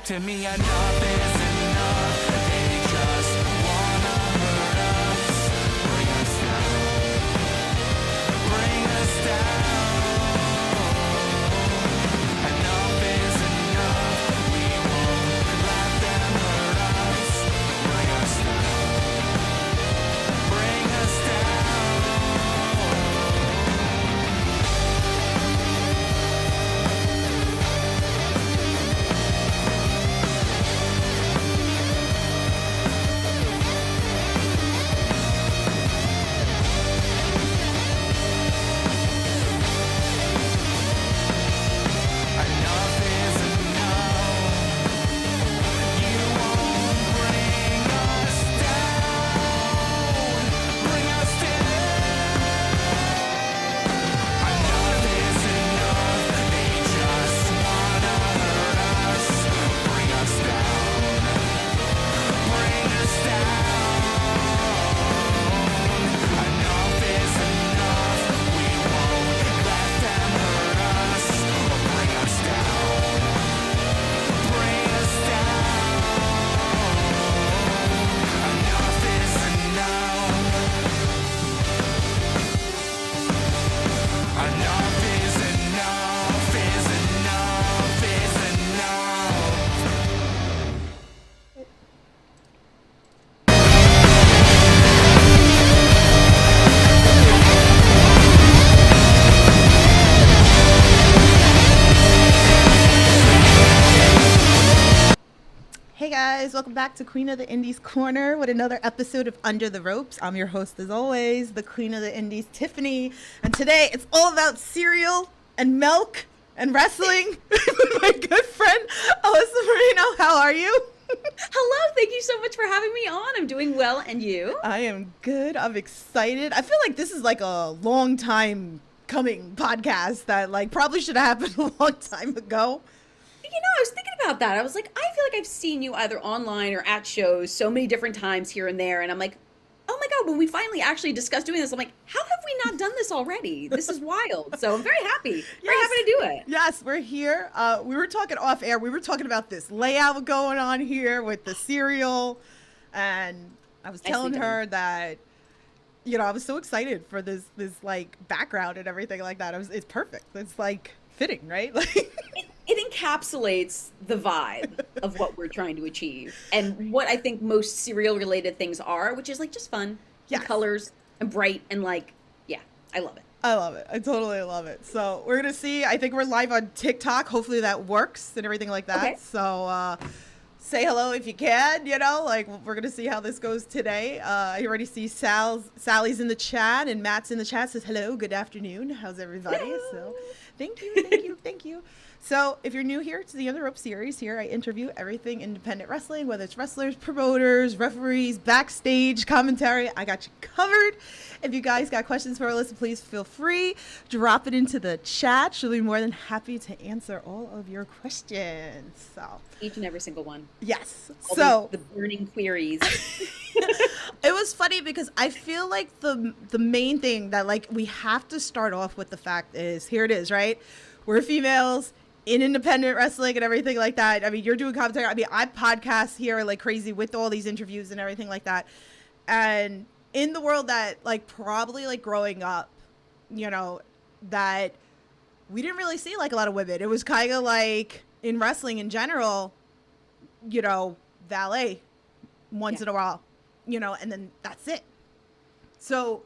back to me. Enough is enough. They just wanna hurt us. Bring us down. Bring us down. Enough is enough. We won't let them hurt us. Bring us down. Bring us down. Enough is enough. You won't bring us down. Bring us down. Enough is enough. They just wanna hurt us. Bring us down. Bring us down. Enough is enough. We won't let them hurt us. Bring us down. Bring us down. Enough is enough. Enough is enough, is enough, is enough. Hey guys, welcome back to Queen of the Indies Corner with another episode of Under the Ropes. I'm your host as always, the Queen of the Indies, Tiffany. And today it's all about cereal and milk and wrestling with my good friend, Alyssa Marino. How are you? Hello, thank you so much for having me on. I'm doing well, and you? I am good. I'm excited. I feel like this is like a long time coming podcast that like probably should have happened a long time ago. You know, I was thinking about that. I was like, I feel like I've seen you either online or at shows so many different times here and there, and I'm like, oh my God, when we finally actually discussed doing this, I'm like, how have we not done this already? This is wild. So I'm very happy. Very happy to do it. Yes, we're here. We were talking off air. We were talking about this layout going on here with the cereal. And I was telling her that, you know, I was so excited for this like background and everything like that. It's perfect. It's like fitting, right? Like It encapsulates the vibe of what we're trying to achieve and what I think most cereal related things are, which is like just fun, Yes. and colors and bright and like, yeah, I love it. I love it. I totally love it. So we're going to see. I think we're live on TikTok. Hopefully that works and everything like that. Okay. So say hello if you can, you know, like we're going to see how this goes today. I already see Sally's in the chat and Matt's in the chat says, hello, good afternoon. How's everybody? Hello. So thank you. Thank you. So if you're new here to the Under the Rope series, here I interview everything independent wrestling, whether it's wrestlers, promoters, referees, backstage commentary. I got you covered. If you guys got questions for Alyssa, please feel free. Drop it into the chat. She'll be more than happy to answer all of your questions. So Each and every single one. yes. All So the burning queries. it was funny because I feel like the main thing that like we have to start off with the fact is here it is, right? We're females in independent wrestling and everything like that. I mean, you're doing commentary. I mean, I podcast here like crazy with all these interviews and everything like that. And in the world that like probably like growing up, you know, that we didn't really see like a lot of women. It was kind of like in wrestling in general, you know, valet once in a while, you know, and then that's it. So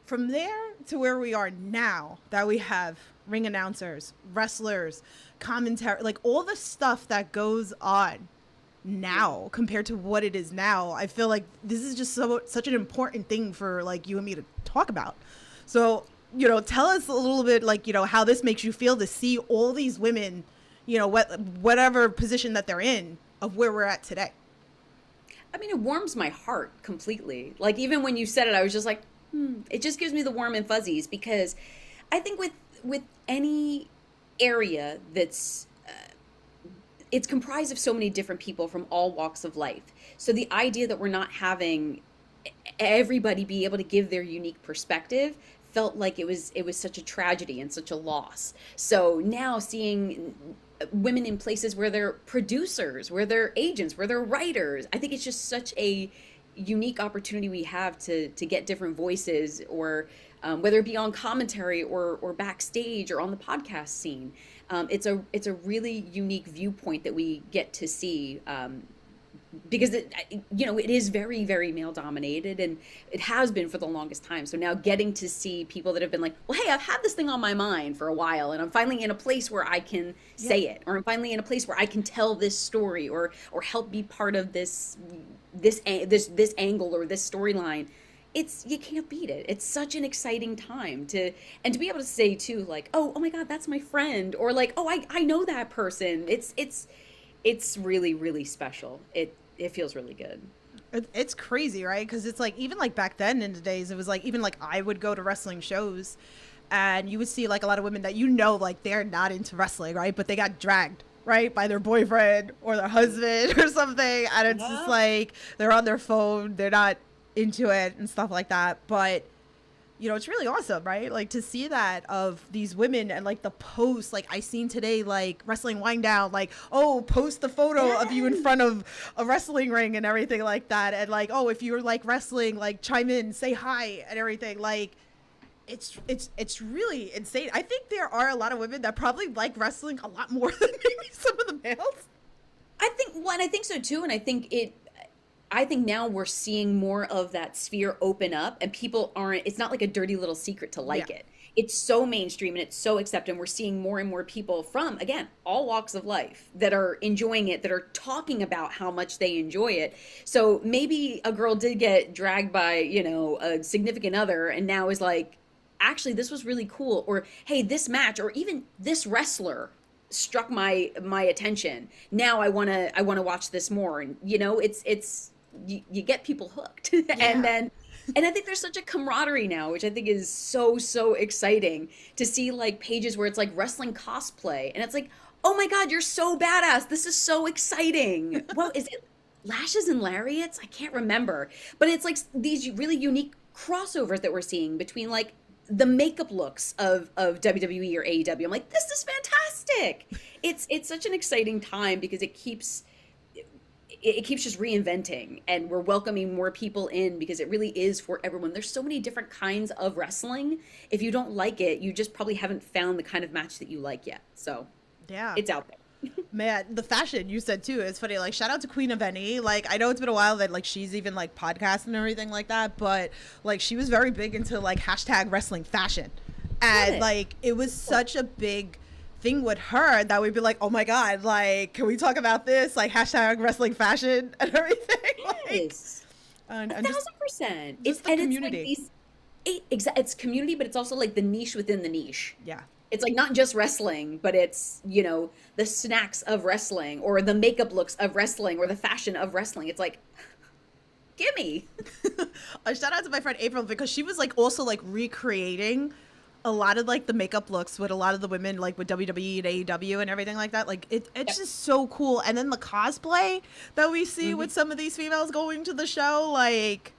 from there to where we are now that we have ring announcers, wrestlers, commentary, like all the stuff that goes on now compared to what it is now, I feel like this is just such an important thing for like you and me to talk about. So, you know, tell us a little bit like, you know, how this makes you feel to see all these women, you know, whatever position that they're in of where we're at today. I mean, it warms my heart completely. Like, even when you said it, I was just like, it just gives me the warm and fuzzies, because I think with any area that's it's comprised of so many different people from all walks of life. So the idea that we're not having everybody be able to give their unique perspective felt like it was such a tragedy and such a loss. So now seeing women in places where they're producers, where they're agents, where they're writers. I think it's just such a unique opportunity we have to get different voices, or whether it be on commentary or backstage or on the podcast scene. It's a really unique viewpoint that we get to see, because it is very, very male dominated, and it has been for the longest time. So now getting to see people that have been like, well, hey, I've had this thing on my mind for a while, and I'm finally in a place where I can say it, or I'm finally in a place where I can tell this story, or help be part of this angle or this storyline. You can't beat it. It's such an exciting time to be able to say too, like, oh my God, that's my friend, or like, oh, I know that person. It's really, really special. It feels really good. It's crazy, right? Because it's like, even like back then in the days, it was like, even like I would go to wrestling shows and you would see like a lot of women that, like, they're not into wrestling, right? But they got dragged, right, by their boyfriend or their husband or something. And it's just like, they're on their phone, they're not into it and stuff like that. But it's really awesome, right? Like, to see that of these women, and like the posts, like I seen today, like Wrestling Wind Down, like, oh, post the photo of you in front of a wrestling ring and everything like that. And like, oh, if you're like wrestling, like chime in, say hi and everything. Like, it's really insane. I think there are a lot of women that probably like wrestling a lot more than maybe some of the males. I think so too. And I think now we're seeing more of that sphere open up, and people it's not like a dirty little secret to like it. It's so mainstream and it's so accepted. And we're seeing more and more people from, again, all walks of life that are enjoying it, that are talking about how much they enjoy it. So maybe a girl did get dragged by, a significant other, and now is like, actually, this was really cool. Or, hey, this match, or even this wrestler struck my attention. Now I want to watch this more. And, you get people hooked. And I think there's such a camaraderie now, which I think is so, so exciting to see, like, pages where it's like wrestling cosplay, and it's like, oh my God, you're so badass. This is so exciting. Well, is it Lashes and Lariats? I can't remember, but it's like these really unique crossovers that we're seeing between like the makeup looks of WWE or AEW. I'm like, this is fantastic. It's such an exciting time, because it keeps just reinventing, and we're welcoming more people in, because it really is for everyone. There's so many different kinds of wrestling. If you don't like it, you just probably haven't found the kind of match that you like yet. So yeah, it's out there. Man, the fashion you said too, it's funny. Like, shout out to Queen of NE. Like, I know it's been a while that like she's even like podcasting and everything like that, but like she was very big into like hashtag wrestling fashion, and like it was such a big thing with her that we'd be like, oh my God, like, can we talk about this, like hashtag wrestling fashion and everything? Yes. Like, 1,000%. It's the community. It's community, but it's also like the niche within the niche. Yeah. It's like not just wrestling, but it's, the snacks of wrestling, or the makeup looks of wrestling, or the fashion of wrestling. It's like, gimme. A shout out to my friend April, because she was like also like recreating a lot of like the makeup looks with a lot of the women, like with WWE and AEW and everything like that. Like it's just so cool. And then the cosplay that we see with some of these females going to the show, like,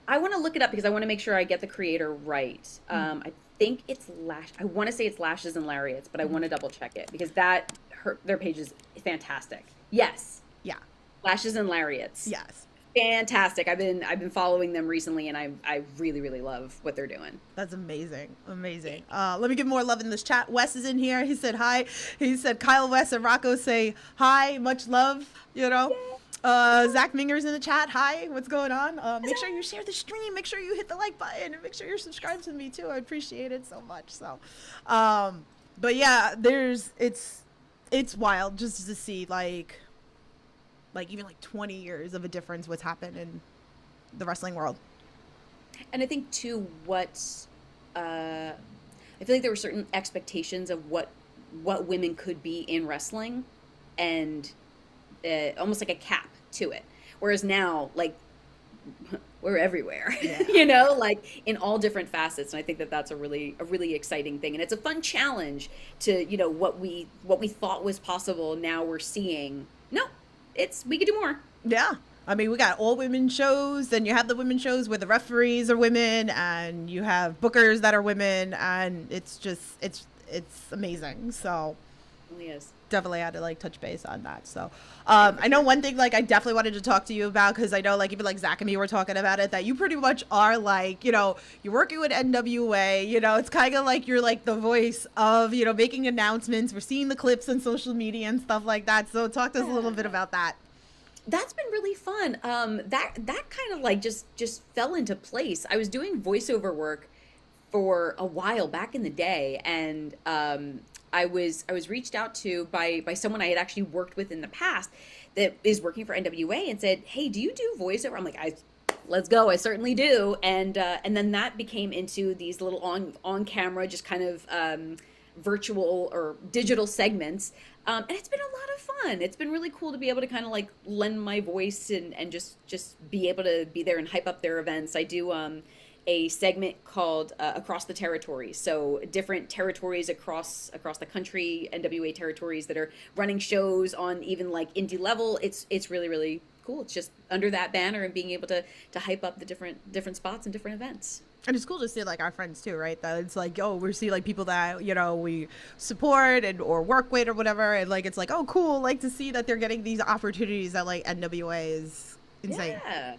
I want to look it up because I want to make sure I get the creator right. I think it's I want to say it's Lashes and Lariats, but I want to double check it, because their page is fantastic. Yes. Yeah. Lashes and Lariats. Yes. Fantastic. I've been following them recently, and I really, really love what they're doing. That's amazing. Amazing. Let me give more love in this chat. Wes is in here. He said hi. He said Kyle, Wes, and Rocco say hi. Much love. Zach Minger's in the chat. Hi. What's going on? Make sure you share the stream. Make sure you hit the like button, and make sure you're subscribed to me too. I appreciate it so much. So, but yeah, it's wild just to see like even like 20 years of a difference what's happened in the wrestling world. And I think too, I feel like there were certain expectations of what women could be in wrestling, and almost like a cap to it. Whereas now, like, we're everywhere, like in all different facets. And I think that that's a really exciting thing. And it's a fun challenge to, what we thought was possible. Now we're seeing, no, we could do more. Yeah. I mean, we got all women shows, then you have the women shows where the referees are women, and you have bookers that are women, and it's just, it's amazing. So Really is. Definitely had to like touch base on that. So I know one thing like I definitely wanted to talk to you about, because I know like even like Zach and me were talking about it, that you pretty much are like, you know, you're working with NWA, you know, it's kind of like you're like the voice of, you know, making announcements. We're seeing the clips on social media and stuff like that. So talk to us a little bit about that. That's been really fun. That kind of like just fell into place. I was doing voiceover work for a while back in the day, and I was reached out to by someone I had actually worked with in the past that is working for NWA, and said, "Hey, do you do voiceover?" I'm like, let's go. I certainly do. And then that became into these little on camera, just kind of virtual or digital segments. And it's been a lot of fun. It's been really cool to be able to kind of like lend my voice and just be able to be there and hype up their events. I do a segment called Across the Territories. So different territories across the country, NWA territories that are running shows on even like indie level. It's really, really cool. It's just under that banner and being able to hype up the different spots and different events. And it's cool to see like our friends too, right? That it's like, oh, we see like people that, you know, we support and or work with or whatever, and like it's like, oh, cool, like to see that they're getting these opportunities that like NWA is insane. Yeah.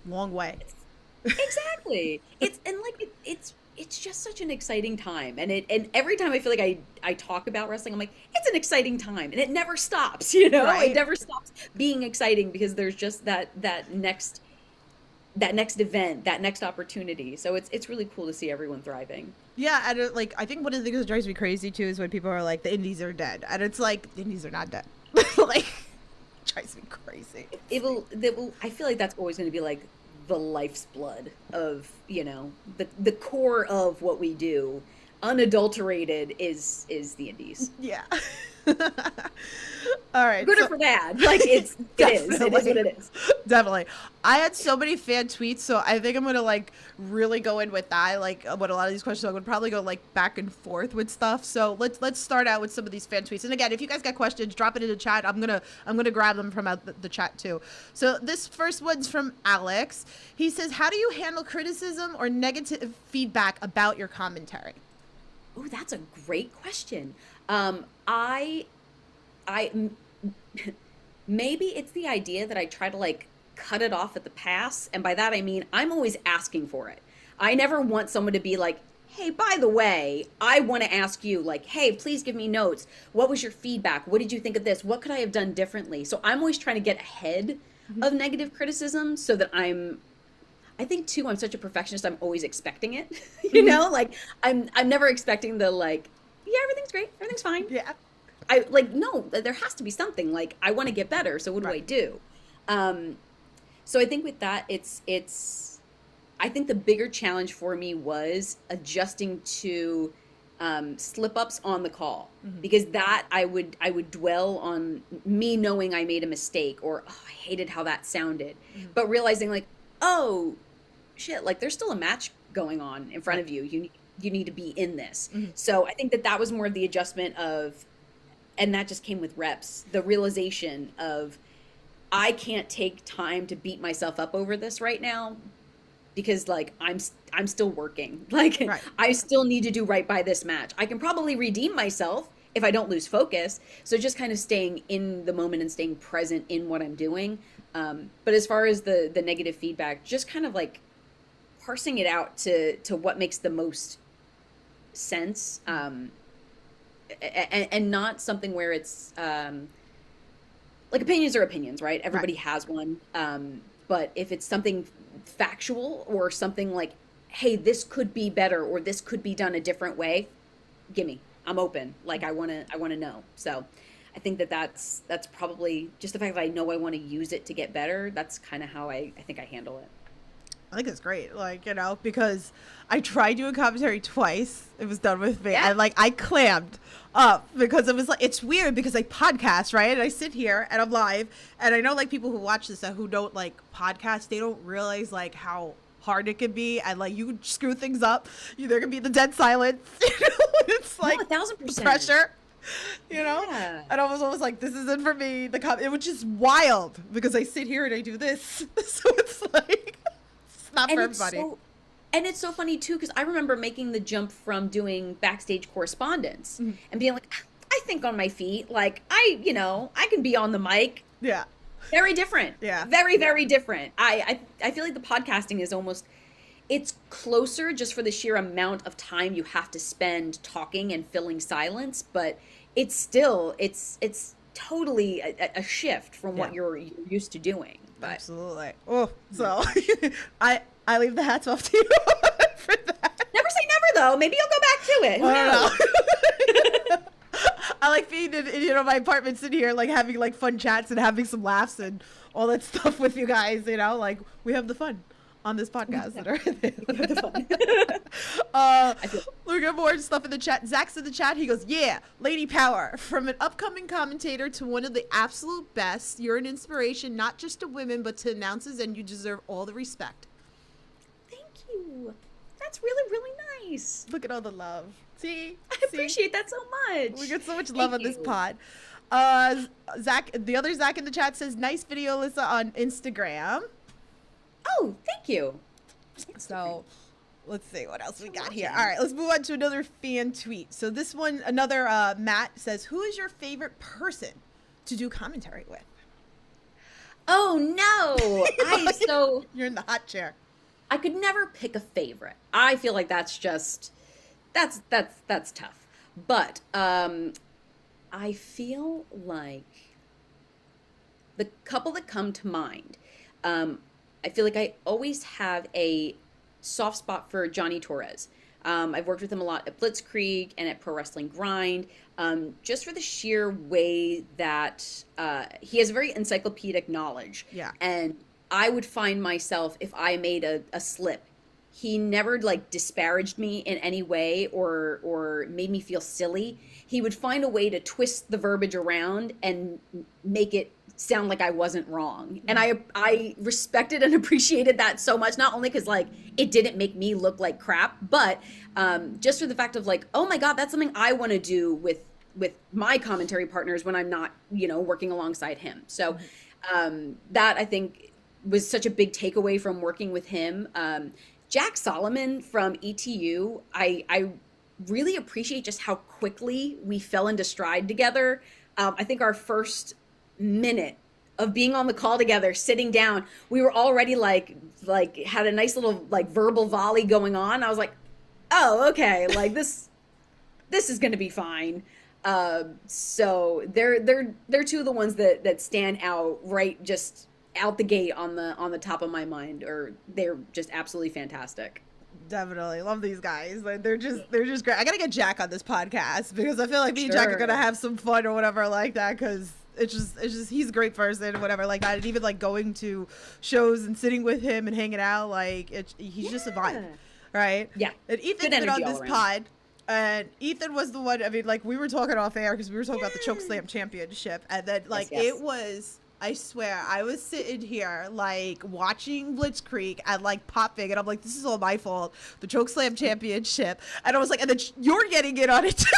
Long way. Exactly. It's just such an exciting time, and every time I feel like I talk about wrestling, I'm like, it's an exciting time, and it never stops. You know, Right. It never stops being exciting, because there's just that next event, that next opportunity. So it's really cool to see everyone thriving. Yeah, and like I think one of the things that drives me crazy too is when people are like, the indies are dead, and it's like the indies are not dead. Like, it drives me crazy. It will. I feel like that's always going to be like the life's blood of, you know, the core of what we do, unadulterated, is the indies. Yeah. All right. Good or for bad, like it is what it is. Definitely. I had so many fan tweets, so I think I'm gonna like really go in with that. Like what a lot of these questions, I would probably go like back and forth with stuff. So let's start out with some of these fan tweets. And again, if you guys got questions, drop it in the chat. I'm gonna grab them from out the chat too. So this first one's from Alex. He says, "How do you handle criticism or negative feedback about your commentary?" Oh, that's a great question. Maybe it's the idea that I try to like cut it off at the pass, and by that I mean I'm always asking for it. I never want someone to be like, "Hey, by the way, I want to ask you, like, hey, please give me notes. What was your feedback? What did you think of this? What could I have done differently?" So I'm always trying to get ahead of negative criticism, so that I think too, I'm such a perfectionist, I'm always expecting it. You know, like I'm never expecting the like, yeah, everything's great, everything's fine. Yeah. I like, no, there has to be something, like I want to get better, so what do I do? So I think with that, it's I think the bigger challenge for me was adjusting to slip-ups on the call, because that I would dwell on me knowing I made a mistake, or, oh, I hated how that sounded, but realizing like, oh shit, like there's still a match going on in front of you. You need to be in this. So I think that was more of the adjustment of, and that just came with reps, the realization of, I can't take time to beat myself up over this right now, because like I'm still working. Like, right. I still need to do right by this match. I can probably redeem myself if I don't lose focus. So just kind of staying in the moment and staying present in what I'm doing. But as far as the negative feedback, just kind of like parsing it out to what makes the most sense. And not something where it's like, opinions are opinions, right? Everybody has one. But if it's something factual, or something like, hey, this could be better, or this could be done a different way, gimme. I'm open. Like, I want to know. So I think that's probably just the fact that I know I want to use it to get better. That's kind of how I think I handle it. I think it's great, like, you know, because I tried doing commentary twice. It was done with me. Yeah. And like I clammed up, because it was like, it's weird because I podcast, right? And I sit here and I'm live, and I know like people who watch this who don't like podcasts, they don't realize like how hard it can be, and like you screw things up. There can be the dead silence. You know, it's like 1,000% pressure. You know, Yeah. and I was always like, this isn't for me. It was just wild, because I sit here and I do this, so it's like, it's not for everybody. And it's so funny too, because I remember making the jump from doing backstage correspondence and being like, I think on my feet. Like, I can be on the mic. Yeah. Very different. Yeah. Very, very different. I feel like the podcasting is almost, it's closer just for the sheer amount of time you have to spend talking and filling silence, but it's still, it's totally a shift from what you're used to doing. But Absolutely. Oh, so I leave the hats off to you for that. never say never, though. Maybe you'll go back to it. Who knows? I like being in my apartment, sitting here, like having like fun chats and having some laughs and all that stuff with you guys. Like we have the fun on this podcast and everything. We got more stuff in the chat. Zach's in the chat. He goes, "Yeah, Lady Power. From an upcoming commentator to one of the absolute best. You're an inspiration, not just to women, but to announcers, and you deserve all the respect." Thank you. That's really, really nice. Look at all the love. See? I appreciate that so much. We get so much love Thank on this you. pod. Zach, the other Zach in the chat says, "Nice video, Alyssa, on Instagram." Oh, thank you. So let's see what else we got here. All right, let's move on to another fan tweet. So this one, another Matt says, "Who is your favorite person to do commentary with?" Oh no. You're in the hot chair. I could never pick a favorite. I feel like that's just that's tough. But I feel like the couple that come to mind, I feel like I always have a soft spot for Johnny Torres. I've worked with him a lot at Blitzkrieg and at Pro Wrestling Grind, just for the sheer way that he has very encyclopedic knowledge. Yeah. And I would find myself, if I made a slip, he never like disparaged me in any way or made me feel silly. He would find a way to twist the verbiage around and make it sound like I wasn't wrong. And I respected and appreciated that so much, not only because like it didn't make me look like crap, but just for the fact of like, oh my God, that's something I want to do with my commentary partners when I'm not, working alongside him. So that I think was such a big takeaway from working with him. Jack Solomon from ETU, I really appreciate just how quickly we fell into stride together. I think our first minute of being on the call together, sitting down, we were already like had a nice little like verbal volley going on. I was like, oh, okay, like this is gonna be fine. So they're two of the ones that stand out right just out the gate on the top of my mind, or they're just absolutely fantastic. Definitely love these guys. Like they're just great. I gotta get Jack on this podcast because I feel like me and Jack are gonna have some fun or whatever like that, because it's just he's a great person, whatever like that. And even like going to shows and sitting with him and hanging out, like he's just a vibe, right? Yeah. And Ethan's been on this pod, and Ethan was the one. I mean, like we were talking off air because we were talking about the Chokeslam Championship, and then like it was. I swear, I was sitting here, like, watching Blitzkrieg and, like, popping, and I'm like, this is all my fault. The Chokeslam Championship. And I was like, and then you're getting in on it, too.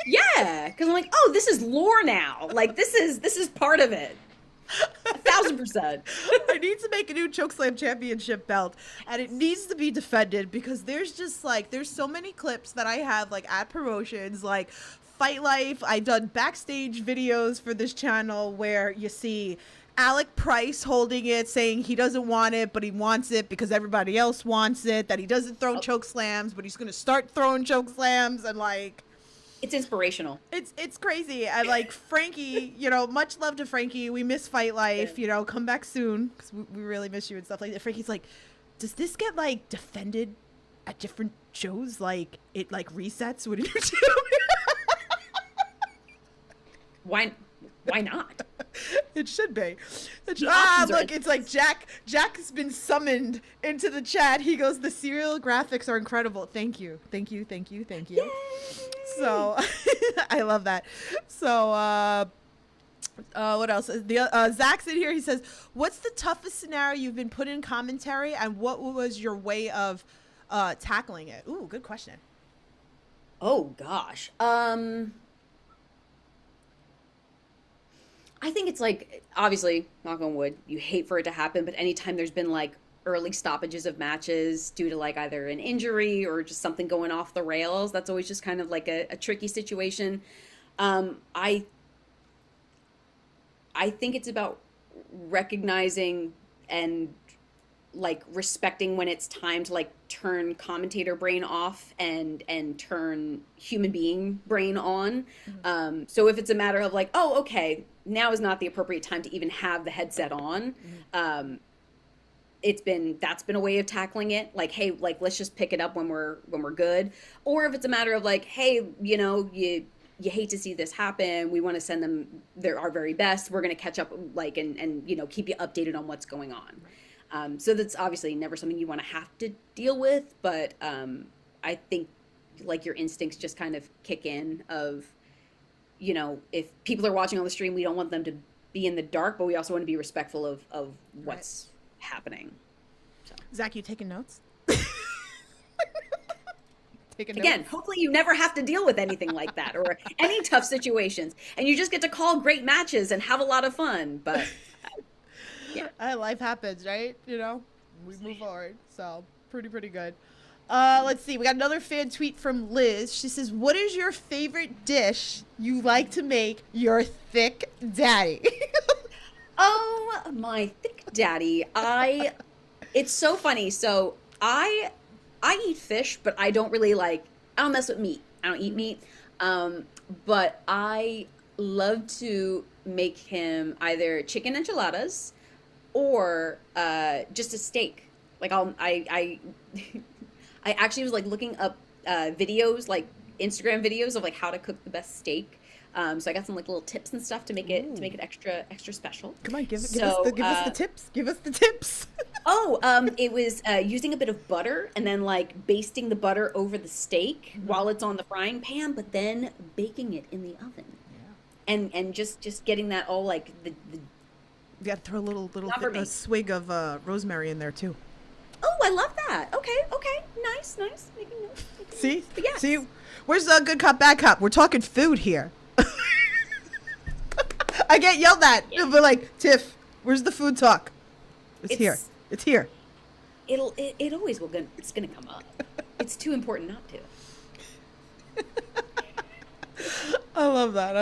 Yeah, because I'm like, oh, this is lore now. Like, this is part of it. 1,000%. I need to make a new Chokeslam Championship belt, and it needs to be defended, because there's just, like, there's so many clips that I have, like, at promotions, like, Fight Life. I've done backstage videos for this channel where you see Alec Price holding it, saying he doesn't want it, but he wants it because everybody else wants it, that he doesn't throw choke slams, but he's going to start throwing choke slams, and like... It's inspirational. It's crazy. And like Frankie, much love to Frankie. We miss Fight Life, come back soon, because we really miss you and stuff like that. Frankie's like, does this get like defended at different shows? Like it like resets when you do? Why not? It should be. Look, it's like Jack's been summoned into the chat. He goes, the serial graphics are incredible. Thank you. Yay! So I love that. So what else? Zach's in here. He says, what's the toughest scenario you've been put in commentary, and what was your way of tackling it? Ooh, good question. Oh gosh. I think it's like, obviously, knock on wood, you hate for it to happen, but anytime there's been like early stoppages of matches due to like either an injury or just something going off the rails, that's always just kind of like a tricky situation. I think it's about recognizing and like respecting when it's time to like turn commentator brain off and turn human being brain on. So if it's a matter of like, oh, okay, now is not the appropriate time to even have the headset on. That's been a way of tackling it. Like, hey, like let's just pick it up when we're good. Or if it's a matter of like, hey, you hate to see this happen. We want to send them our very best. We're going to catch up, like, and keep you updated on what's going on. So that's obviously never something you want to have to deal with, but I think like your instincts just kind of kick in of, if people are watching on the stream, we don't want them to be in the dark, but we also want to be respectful of what's happening. So. Zach, you taking notes? Again, hopefully you never have to deal with anything like that or any tough situations, and you just get to call great matches and have a lot of fun. But yeah, life happens, right? We move forward. So pretty good. Let's see. We got another fan tweet from Liz. She says, "What is your favorite dish you like to make your thick daddy?" Oh, my thick daddy. It's so funny. So I eat fish, but I don't really I don't mess with meat. I don't eat meat. But I love to make him either chicken enchiladas or just a steak. Like I actually was like looking up videos, like Instagram videos of like how to cook the best steak. So I got some like little tips and stuff to make it extra special. Come on, give us the tips. Give us the tips. It was using a bit of butter and then like basting the butter over the steak while it's on the frying pan, but then baking it in the oven. Yeah. And just getting that all like the you got to throw a little a swig of rosemary in there too. Oh, I love that. Okay, nice. Making notes. See, yes. See, where's the good cop, bad cop? We're talking food here. I get yelled at. Yeah. But like, Tiff, where's the food talk? It's here. It's here. It always will. It's gonna come up. It's too important not to. I love that.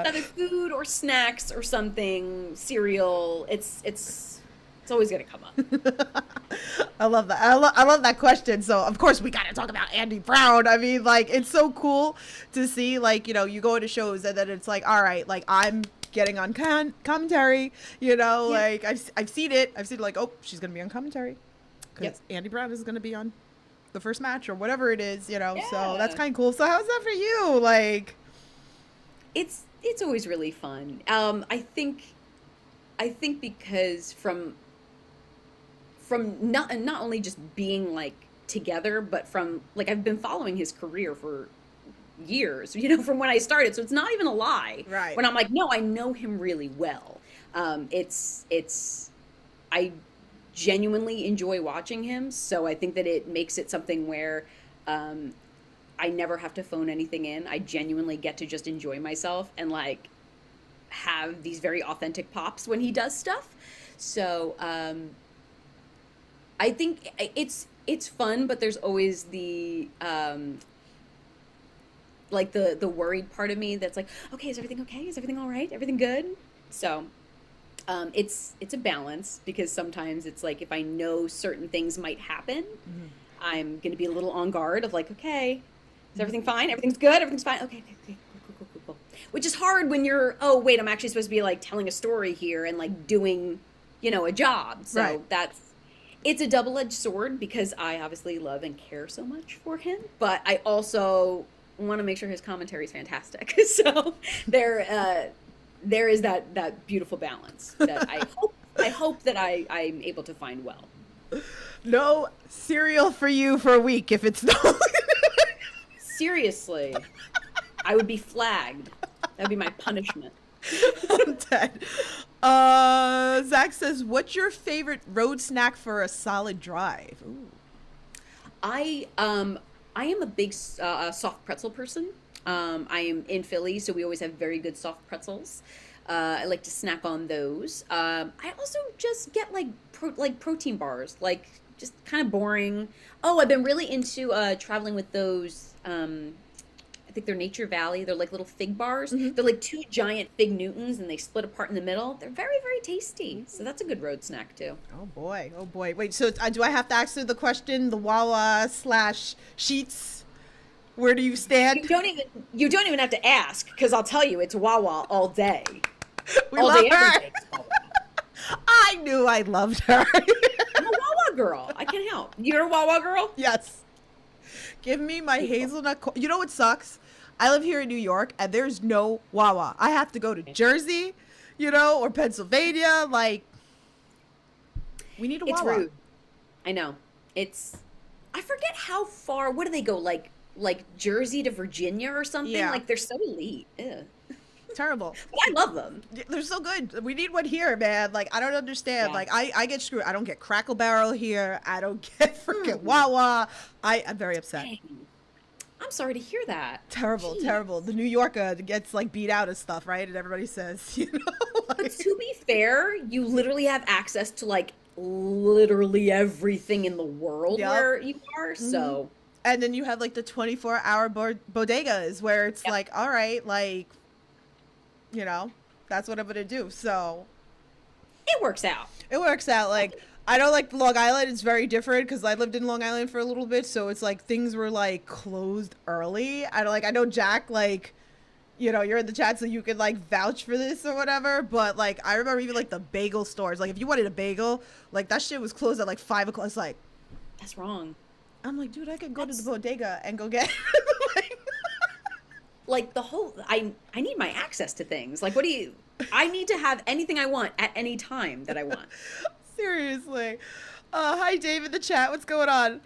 Either food or snacks or something, cereal. It's always gonna come up. I love that. I love that question. So of course we gotta talk about Andy Brown. I mean, like, it's so cool to see, like, you go into shows and then it's like, all right, like I'm getting on commentary. Like I've seen it. Like, oh, she's gonna be on commentary because Andy Brown is gonna be on the first match or whatever it is. Yeah. So that's kind of cool. So how's that for you? Like, it's always really fun. I think because from not only just being like together, but from like I've been following his career for years, from when I started. So it's not even a lie. Right. When I'm like, no, I know him really well. I genuinely enjoy watching him. So I think that it makes it something where I never have to phone anything in. I genuinely get to just enjoy myself and like have these very authentic pops when he does stuff. So I think it's fun, but there's always the like the worried part of me that's like, okay, is everything okay? Is everything all right? Everything good? So it's a balance, because sometimes it's like if I know certain things might happen, I'm going to be a little on guard of like, okay, is everything fine? Everything's good? Everything's fine? Okay, cool. Which is hard when you're, oh, wait, I'm actually supposed to be like telling a story here and like doing, a job. So it's a double-edged sword, because I obviously love and care so much for him, but I also want to make sure his commentary is fantastic. So there is that beautiful balance that I hope that I'm able to find well. No cereal for you for a week if it's not. Seriously, I would be flagged. That'd be my punishment. I'm dead. Zach says, what's your favorite road snack for a solid drive? Ooh. I am a big soft pretzel person. I am in Philly, so we always have very good soft pretzels. I like to snack on those. I also just get like protein bars, like just kind of boring. Oh, I've been really into traveling with those. I think they're Nature Valley. They're like little fig bars. Mm-hmm. They're like 2 giant fig Newtons, and they split apart in the middle. They're very, very tasty. So that's a good road snack too. Oh boy, oh boy. Wait, so do I have to answer the question? The Wawa / Sheets. Where do you stand? You don't even have to ask, because I'll tell you, it's Wawa all day. We all love day, her. every day. It's Wawa. I knew I loved her. I'm a Wawa girl. I can't help. You're a Wawa girl? Yes. Give me my hazelnut. You know what sucks? I live here in New York, and there's no Wawa. I have to go to Jersey, or Pennsylvania. Like, we need a It's Wawa. rude. I know. I forget how far. What do they go? Like Jersey to Virginia or something? Yeah. Like, they're so elite. Ew. Terrible. But I love them. They're so good. We need one here, man. Like, I don't understand. Yeah. Like, I get screwed. I don't get Crackle Barrel here. I don't get freaking Wawa. I'm very upset. Dang. I'm sorry to hear that. Terrible, Jeez. terrible. The New Yorker gets, like, beat out and stuff, right? And everybody says, But like, to be fair, you literally have access to, like, literally everything in the world Yep. where you are. So, and then you have, like, the 24-hour bodegas where it's Yep. like, all right, like, that's what I'm going to do. So it works out. it works out. Like, I know, like, Long Island is very different because I lived in Long Island for a little bit. So it's like things were, like, closed early. I know Jack, like, you're in the chat so you could, like, vouch for this or whatever. But, like, I remember even, like, the bagel stores. Like, if you wanted a bagel, like, that shit was closed at, like, 5 o'clock. It's like, That's wrong. I'm like, dude, I could go to the bodega and go get Like, the whole, I need my access to things. Like, I need to have anything I want at any time that I want. Seriously. Hi, Dave in the chat. What's going on?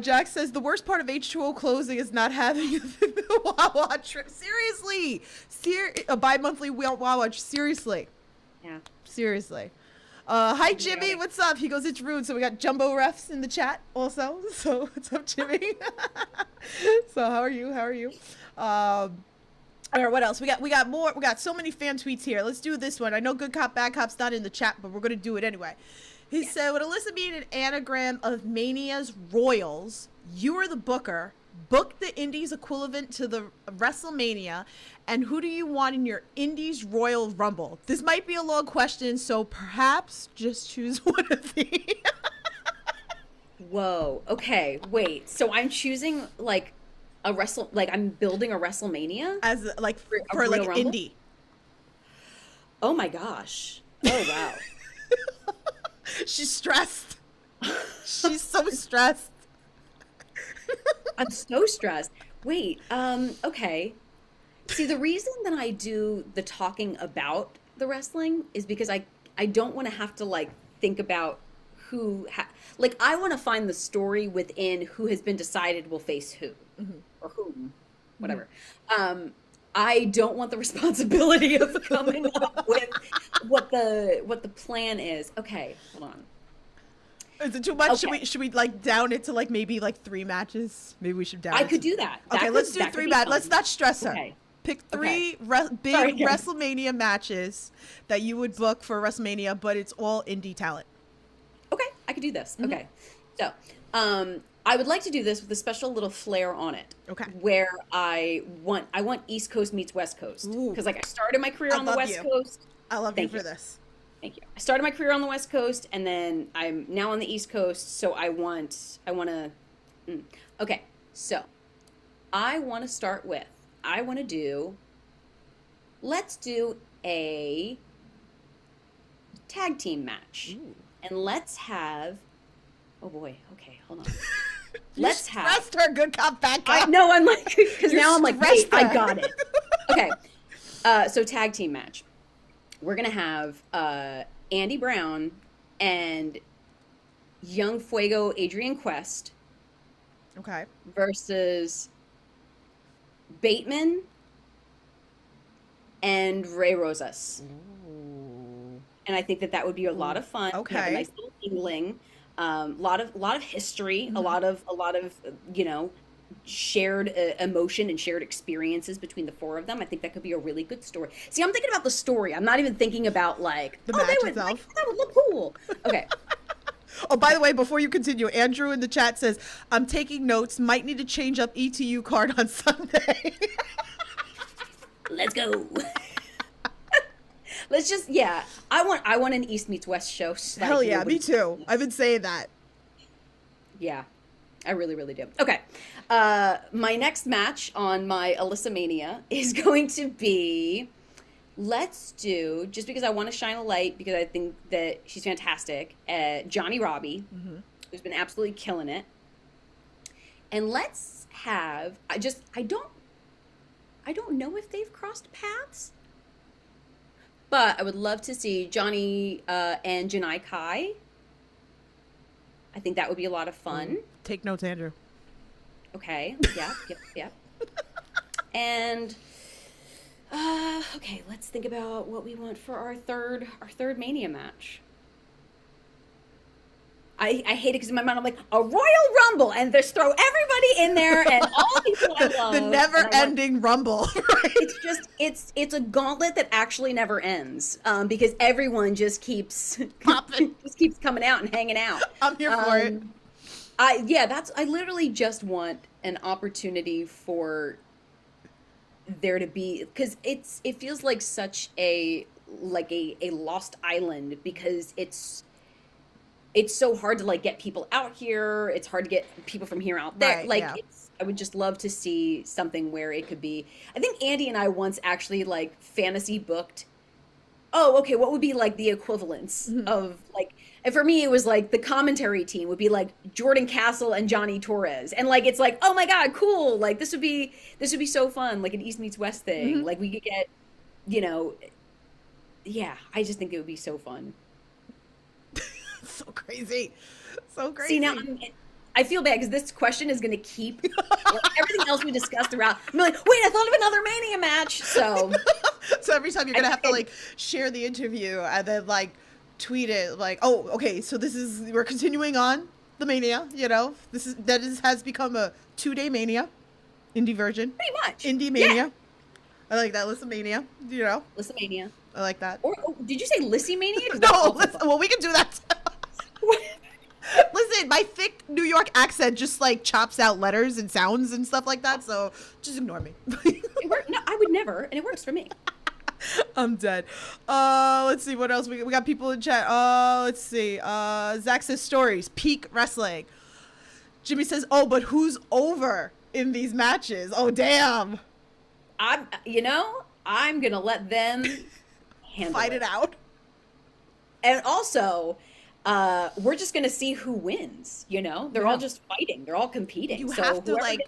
Jack says the worst part of H2O closing is not having a Wawa trip. Seriously. A bi-monthly Wawa. Seriously. Yeah. Seriously. Hi, Jimmy. What's up? He goes, it's rude. So we got Jumbo Refs in the chat also. So what's up, Jimmy? So how are you? Or what else? We got more. We got so many fan tweets here. Let's do this one. I know Good Cop, Bad Cop's not in the chat, but we're going to do it anyway. He said, would Alyssa be an anagram of Mania's Royals? You are the booker. Book the Indies equivalent to the WrestleMania. And who do you want in your Indies Royal Rumble? This might be a long question, so perhaps just choose one of these. Whoa. Okay. Wait. So I'm choosing, like, I'm building a WrestleMania? As, like, For a for like, Royal Rumble? indie. Oh my gosh. Oh wow. She's stressed. She's so stressed. I'm so stressed. Wait, okay. See, the reason that I do the talking about the wrestling is because I don't want to have to, like, think about like, I want to find the story within who has been decided will face who, or whom, whatever. I don't want the responsibility of coming up with what the plan is. Okay, hold on. Is it too much? Okay. Should we like down it to like maybe like 3 matches? Maybe we should down. I it could to- do that. Okay, let's do 3 matches. Let's not stress her. Okay. Pick 3 Okay. big Sorry. WrestleMania matches that you would book for WrestleMania, but it's all indie talent. Okay, I could do this. Okay, so I would like to do this with a special little flair on it. Okay. Where I want East Coast meets West Coast, Ooh. because, like, I started my career I on the love West you. Coast. I love Thank you you. for this. Thank you. I started my career on the West Coast, and then I'm now on the East Coast. So I want to. Okay, so I want to start with. Let's do a tag team match, and let's have. Oh boy. Okay, hold on. Let's have. Stressed her, Good Cop, Bad Cop. I know, I'm like, because now I'm like, wait, stressed I her. got it. Okay, so tag team match. We're gonna have Andy Brown and Young Fuego Adrian Quest Okay. versus Bateman and Ray Rosas. And I think that would be a lot of fun. We have Okay. a nice little mingling. Lot of history, a lot of shared emotion and shared experiences between the 4 of them. I think that could be a really good story. See, I'm thinking about the story. I'm not even thinking about, like, The they match would, itself. like, that would look cool. Okay. Oh, by the way, before you continue, Andrew in the chat says, I'm taking notes. Might need to change up ETU card on Sunday. Let's go. Let's just, yeah. I want an East meets West show. Like, Hell yeah, me too. I've been saying that. Yeah, I really, really do. Okay. My next match on my Alyssa Mania is going to be, let's do, just because I want to shine a light, because I think that she's fantastic, Johnny Robbie, who's been absolutely killing it. And let's have, I don't know if they've crossed paths, but I would love to see Johnny and Janai Kai. I think that would be a lot of fun. Take notes, Andrew. Okay. Yep. And okay, let's think about what we want for our third Mania match. I hate it because in my mind I'm like, a Royal Rumble, and just throw everybody in there and all the people I love. The never-ending Rumble. Right? It's just it's a gauntlet that actually never ends, because everyone just keeps Popping. just keeps coming out and hanging out. I'm here for it. I literally just want an opportunity for there to be, because it feels like such a lost island, because it's so hard to like get people out here. It's hard to get people from here out there. Right, yeah. I would just love to see something where it could be. I think Andy and I once actually like fantasy booked. Oh, okay. What would be like the equivalence of like? And for me, it was like the commentary team would be like Jordan Castle and Johnny Torres, and like it's like, oh my god, cool! Like this would be so fun, like an East meets West thing. Like we could get, yeah. I just think it would be so fun. So crazy. See, now I feel bad because this question is going to keep like, everything else we discussed throughout. I'm like, wait, I thought of another Mania match. So every time you're going to have to like share the interview and then like tweet it like, oh, okay, so we're continuing on the Mania, has become a 2-day Mania, indie version. Pretty much. Indie Mania. Yeah. I like that. Alyssa Mania, Alyssa Mania. I like that. Or did you say Lissy Mania? No, well, we can do that. Listen, my thick New York accent just like chops out letters and sounds and stuff like that, so just ignore me. It worked. No, I would never, and it works for me. I'm dead. Let's see what else we got. People in chat. Let's see. Zach says stories. Peak wrestling. Jimmy says, oh, but who's over in these matches? Oh, damn. I'm gonna let them fight it out. And also, we're just gonna see who wins. They're all just fighting. They're all competing. You so have to like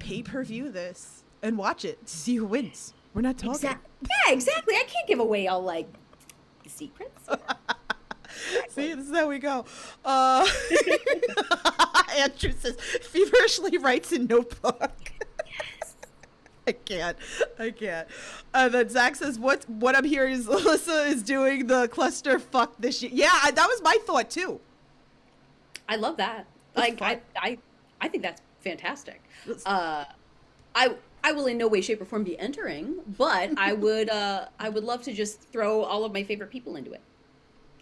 pay-per-view this and watch it to see who wins. We're not talking. Yeah, exactly. I can't give away all like the secrets. See, this is how we go. Andrew says feverishly writes in notebook. Yes. I can't. And then Zach says, what I'm hearing is Alyssa is doing the cluster fuck this year. Yeah, that was my thought too. I love that. Like, I think that's fantastic. I will in no way, shape, or form be entering, but I would love to just throw all of my favorite people into it.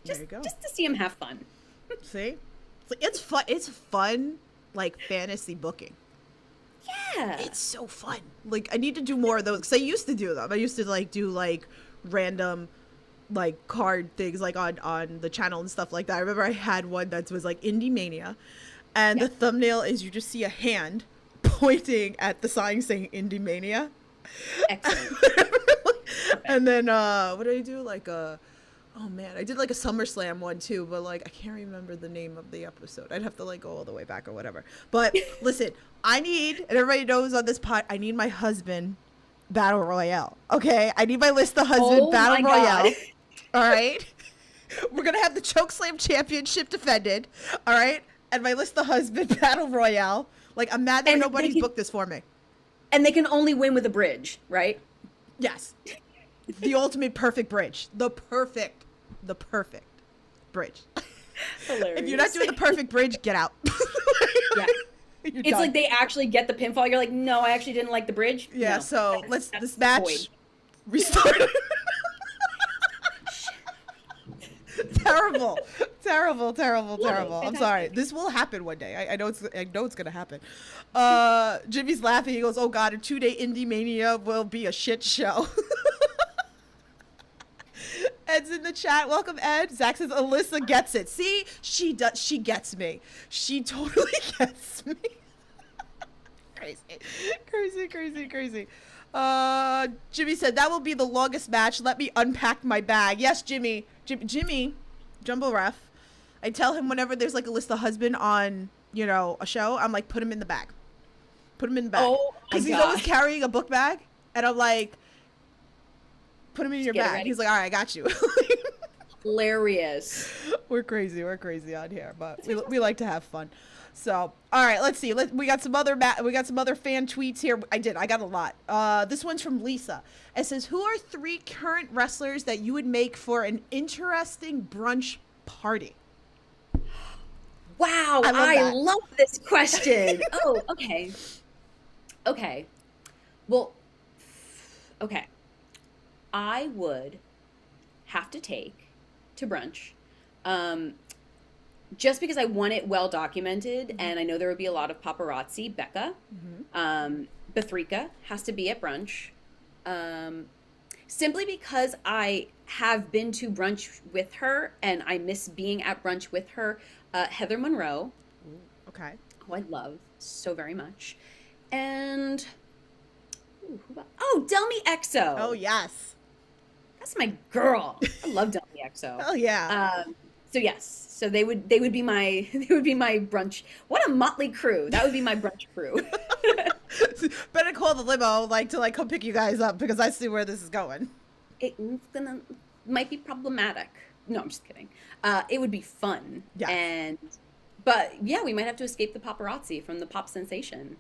There you go. Just to see them have fun. See? It's fun. It's fun, like fantasy booking. Yeah. It's so fun. Like, I need to do more of those because I used to do them. I used to like do like random like card things like on the channel and stuff like that. I remember I had one that was like Indie Mania, and the thumbnail is you just see a hand pointing at the sign saying Indie Mania. Excellent. And then what did I do? Like oh man, I did like a SummerSlam one too, but like I can't remember the name of the episode. I'd have to like go all the way back or whatever. But listen, I need, and everybody knows on this pod, I need my husband Battle Royale. Okay, I need my list the husband Battle Royale. All right, we're gonna have the Chokeslam Championship defended. All right, and my list the husband Battle Royale. Like, I'm mad that nobody's booked this for me. And they can only win with a bridge, right? Yes. The ultimate perfect bridge. The perfect bridge. Hilarious. If you're not doing the perfect bridge, get out. Yeah. It's done. like they actually get the pinfall. You're like, no, I actually didn't like the bridge. Yeah, no, so that's this match void. restart. Terrible. Terrible, terrible, Love it. terrible. I'm Fantastic. sorry. This will happen one day. I know it's gonna happen. Jimmy's laughing. He goes, "Oh God, a 2-day Indie Mania will be a shit show." Ed's in the chat. Welcome, Ed. Zach says Alyssa gets it. See, she does. She gets me. She totally gets me. Crazy, crazy, crazy, crazy. Jimmy said that will be the longest match. Let me unpack my bag. Yes, Jimmy. Jimmy, Jumbo Ref. I tell him whenever there's like Alyssa husband on, a show, I'm like, put him in the bag. Put him in the bag. Oh, my because he's gosh. always carrying a book bag, and I'm like, put him in your Get it bag. ready. He's like, all right, I got you. Hilarious. We're crazy on here, but we like to have fun. So, all right, let's see. We got some other fan tweets here. I got a lot. This one's from Lisa. It says, "Who are 3 current wrestlers that you would make for an interesting brunch party?" Wow, I love this question. Oh, okay. Okay. Well, okay. I would have to take to brunch, just because I want it well documented, and I know there would be a lot of paparazzi. Becca, Bethrika has to be at brunch, simply because I have been to brunch with her, and I miss being at brunch with her. Heather Monroe, Okay. who I love so very much, and Delmy Exo. Oh yes. That's my girl. I love Delmy Exo. Oh yeah. So yes, so they would be my brunch. What a motley crew! That would be my brunch crew. Better call the limo to come pick you guys up, because I see where this is going. It's might be problematic. No, I'm just kidding. It would be fun. Yeah. But yeah, we might have to escape the paparazzi from the pop sensation.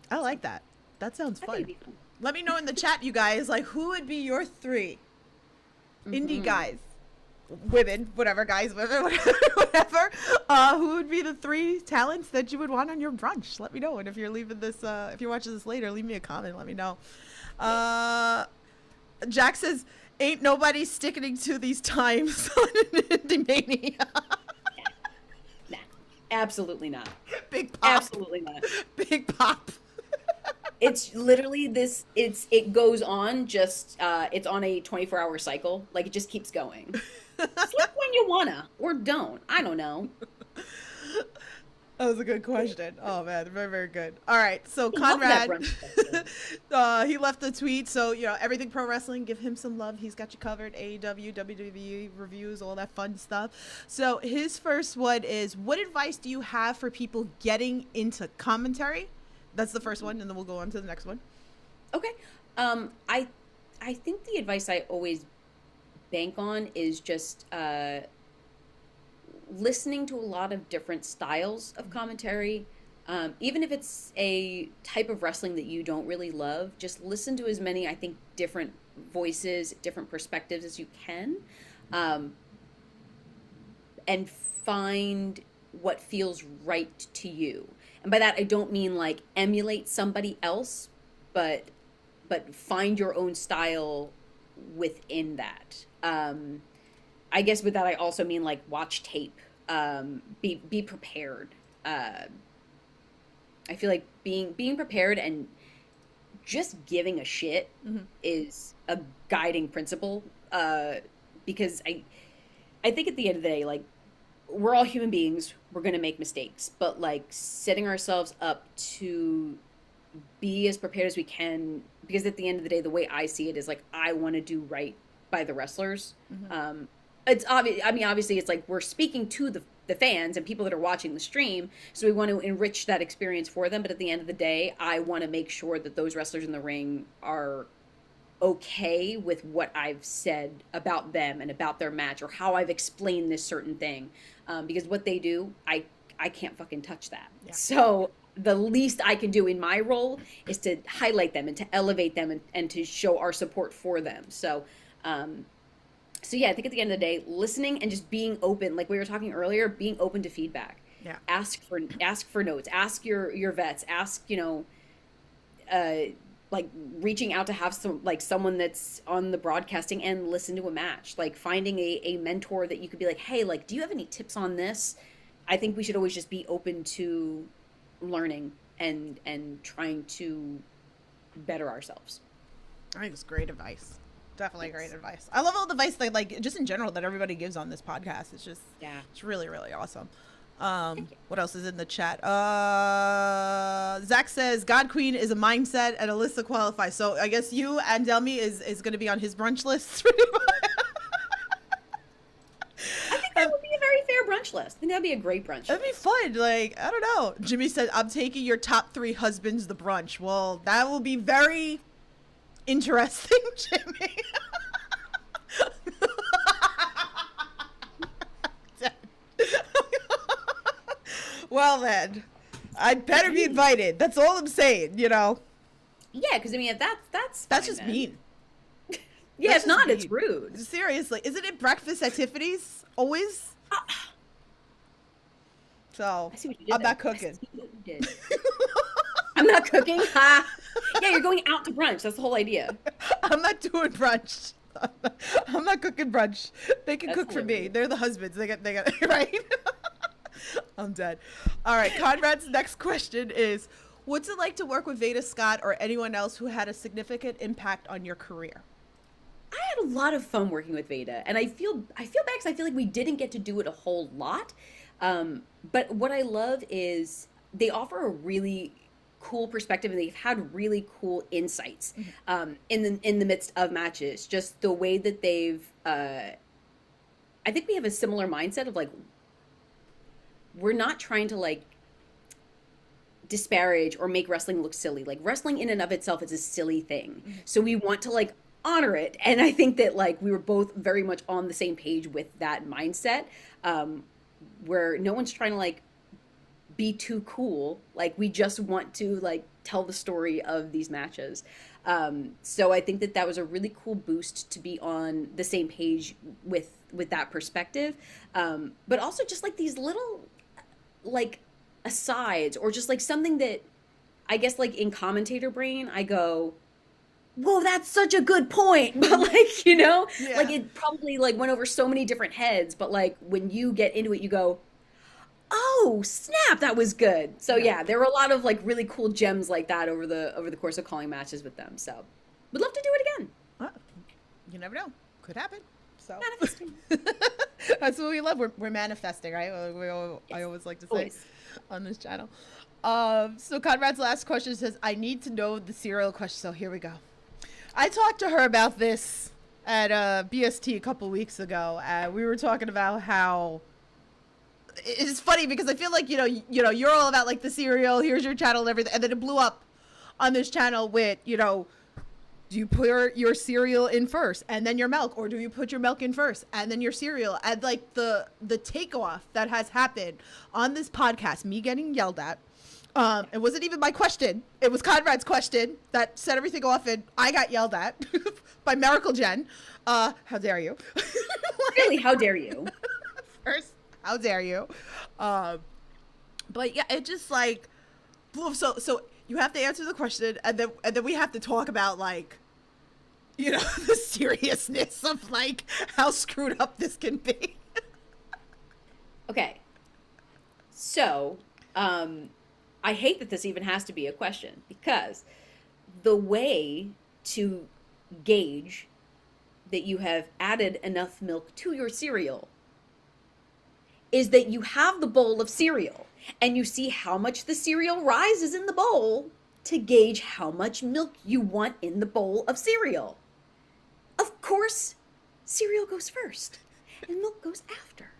I like that. That sounds I think fun. it'd be fun. Let me know in the chat, you guys, who would be your 3 indie guys, women, whatever, guys, women, whatever. Who would be the 3 talents that you would want on your brunch? Let me know. And if you're leaving this, if you're watching this later, leave me a comment. Let me know. Jack says, "Ain't nobody sticking to these times on an Indie Mania." Nah, absolutely not. Big pop. Absolutely not. Big pop. It's literally it goes on just it's on a 24-hour cycle. It just keeps going. Sleep when you wanna, or don't. I don't know. That was a good question. Oh man, very, very good. All right, so I love that Conrad, brunch he left a tweet. So everything pro wrestling, give him some love. He's got you covered. AEW, WWE reviews, all that fun stuff. So his first one is, what advice do you have for people getting into commentary? That's the first one, and then we'll go on to the next one. Okay. I think the advice I always bank on is just listening to a lot of different styles of commentary. Even if it's a type of wrestling that you don't really love, just listen to as many, I think, different voices, different perspectives as you can, and find what feels right to you. And by that, I don't mean emulate somebody else, but find your own style within that. I guess with that, I also mean watch tape, be prepared. I feel like being prepared and just giving a shit is a guiding principle. Because I think at the end of the day, we're all human beings. We're going to make mistakes, but setting ourselves up to be as prepared as we can, because at the end of the day, the way I see it is I want to do right by the wrestlers. It's obvious. I mean, obviously it's we're speaking to the fans and people that are watching the stream. So we want to enrich that experience for them. But at the end of the day, I want to make sure that those wrestlers in the ring are okay with what I've said about them and about their match, or how I've explained this certain thing. Because what they do, I can't fucking touch that. Yeah. So the least I can do in my role is to highlight them and to elevate them and to show our support for them. So yeah, I think at the end of the day, listening and just being open, like we were talking earlier, being open to feedback. Yeah. Ask for notes, ask your vets, ask, like reaching out to have some like someone that's on the broadcasting end listen to a match, like finding a mentor that you could be like, hey, like, do you have any tips on this? I think we should always just be open to learning and trying to better ourselves. I think it's great advice. Definitely great advice. I love all the advice that, like, just in general, that everybody gives on this podcast. It's just, it's really, really awesome. What else is in the chat? Zach says God Queen is a mindset and Alyssa qualifies. So I guess you and Delmy is going to be on his brunch list. I think that would be a very fair brunch list. I think that'd be a great brunch. That'd be fun. Like, I don't know. Jimmy said, I'm taking your top 3 husbands to brunch. Well, that will be very interesting, Jimmy. Well, then, I'd better be invited. That's all I'm saying, you know? Yeah, because, I mean, if that's just then. mean. Yeah, that's if not, mean. it's rude. Seriously. Isn't it breakfast at Tiffany's? Always? So, I see what you did I'm there. not cooking. I see what you did. I'm not cooking? Ha! Yeah, you're going out to brunch. That's the whole idea. I'm not doing brunch. I'm not cooking brunch. They can cook for me. hilarious. They're the husbands. They got right? I'm dead. All right, Conrad's next question is, what's it like to work with Veda Scott or anyone else who had a significant impact on your career? I had a lot of fun working with Veda, and I feel bad because I feel like we didn't get to do it a whole lot. But what I love is they offer a really cool perspective, and they've had really cool insights in the midst of matches. Just the way that they've, I think we have a similar mindset of like, we're not trying to like disparage or make wrestling look silly. Like wrestling in and of itself is a silly thing. So we want to like honor it. And I think that like we were both very much on the same page with that mindset, where no one's trying to like be too cool. Like we just want to like tell the story of these matches. So I think that was a really cool boost to be on the same page with that perspective. But also just like these little like asides, or just like something that I guess like in commentator brain I go, whoa, that's such a good point. But like, you know, like it probably like went over so many different heads, but like when you get into it, you go, oh snap, that was good. So yeah, there were a lot of like really cool gems like that over the course of calling matches with them. So would love to do it again. Well, you never know. Could happen. So Manifesting. that's what we love. We're manifesting, right? I always like to say Always. on this channel. So Conrad's last question says, I need to know the serial question. So here we go. I talked to her about this at BST a couple weeks ago. We were talking about how it's funny because I feel like, you know, you're all about like the cereal. Here's your channel and everything. And then it blew up on this channel with, you know, do you put your cereal in first and then your milk, or do you put your milk in first and then your cereal? And like the takeoff that has happened on this podcast, me getting yelled at. It wasn't even my question. It was Conrad's question that set everything off, and I got yelled at by Miracle Jen. How dare you? Really, how dare you? First, how dare you? But yeah, it just like, so you have to answer the question, and then we have to talk about like, you know, the seriousness of like how screwed up this can be. Okay. So, I hate that this even has to be a question, because the way to gauge that you have added enough milk to your cereal is that you have the bowl of cereal and you see how much the cereal rises in the bowl to gauge how much milk you want in the bowl of cereal. Of course, cereal goes first and milk goes after.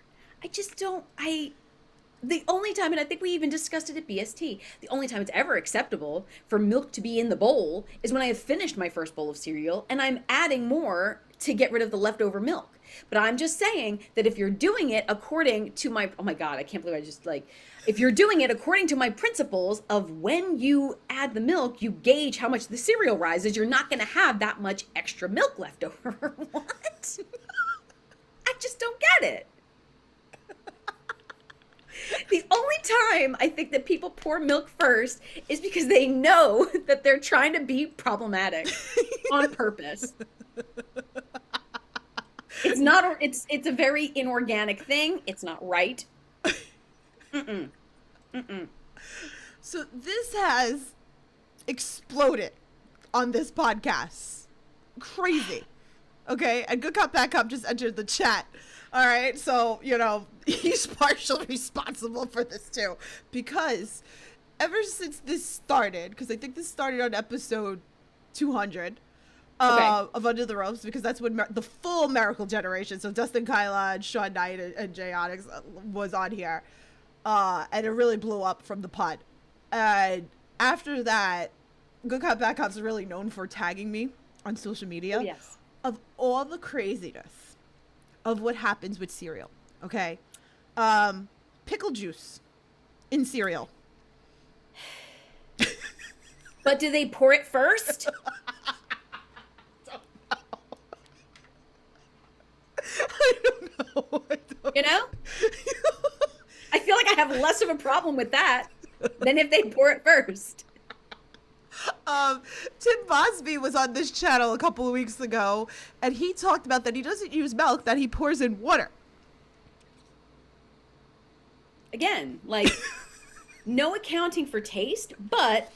The only time, and I think we even discussed it at BST, the only time it's ever acceptable for milk to be in the bowl is when I have finished my first bowl of cereal and I'm adding more to get rid of the leftover milk. But I'm just saying that if you're doing it according to my, oh my God, I can't believe I just like, if you're doing it according to my principles of when you add the milk, you gauge how much the cereal rises, you're not going to have that much extra milk left over. What? I just don't get it. The only time I think that people pour milk first is because they know that they're trying to be problematic on purpose. It's not. It's a very inorganic thing. It's not right. Mm-mm. Mm-mm. So this has exploded on this podcast. Crazy. Okay, and Good Cop Bad Cop just entered the chat. All right, so, you know, he's partially responsible for this too. Because ever since this started, because I think this started on episode 200 of Under the Ropes, because that's when the full Miracle Generation, so Dustin Kyla and Sean Knight and Jay Onyx was on here. And it really blew up from the pod. And after that, Good Cop Bad Cop's really known for tagging me on social media. Oh, yes. Of all the craziness of what happens with cereal, okay? Pickle juice in cereal. But do they pour it first? I don't know. You know? I feel like I have less of a problem with that than if they pour it first. Tim Bosby was on this channel a couple of weeks ago, and he talked about that he doesn't use milk, that he pours in water. Again, like, no accounting for taste, but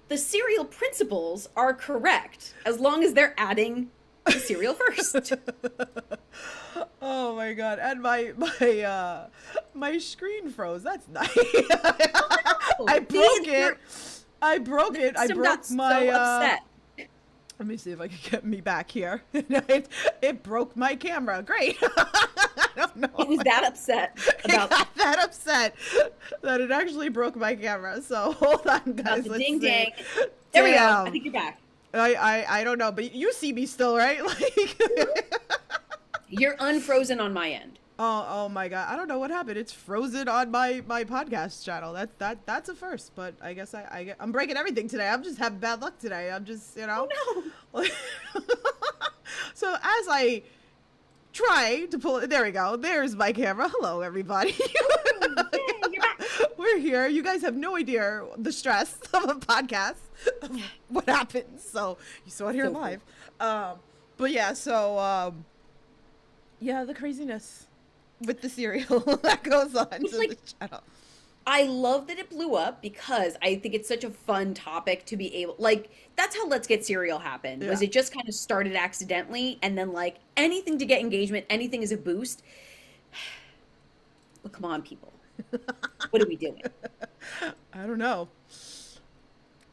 the cereal principles are correct as long as they're adding the cereal first. Oh my god! And my screen froze. That's nice. I broke it. I broke it. I broke my. So upset. Let me see if I can get me back here. It broke my camera. Great. I don't know. It was that upset about it got that upset that it actually broke my camera. So hold on, guys. the Let's ding see. dang. There we go. Damn. I think you're back. I don't know, but you see me still, right? Like You're unfrozen on my end. Oh my god. I don't know what happened. It's frozen on my podcast channel. That's a first, but I guess I'm breaking everything today. I'm just having bad luck today. I'm just, you know. Oh no. So as I try to pull it, there we go. There's my camera. Hello everybody. Yay, you're back. We're here. You guys have no idea the stress of a podcast, of what happens. So you saw it here So live. But yeah, so yeah, the craziness with the cereal that goes on to like, the channel. I love that it blew up because I think it's such a fun topic to be able, like, that's how Let's Get Cereal happened. Was Yeah. it just kind of started accidentally, and then like anything to get engagement, anything is a boost. Well, come on, people. What are we doing? I don't know.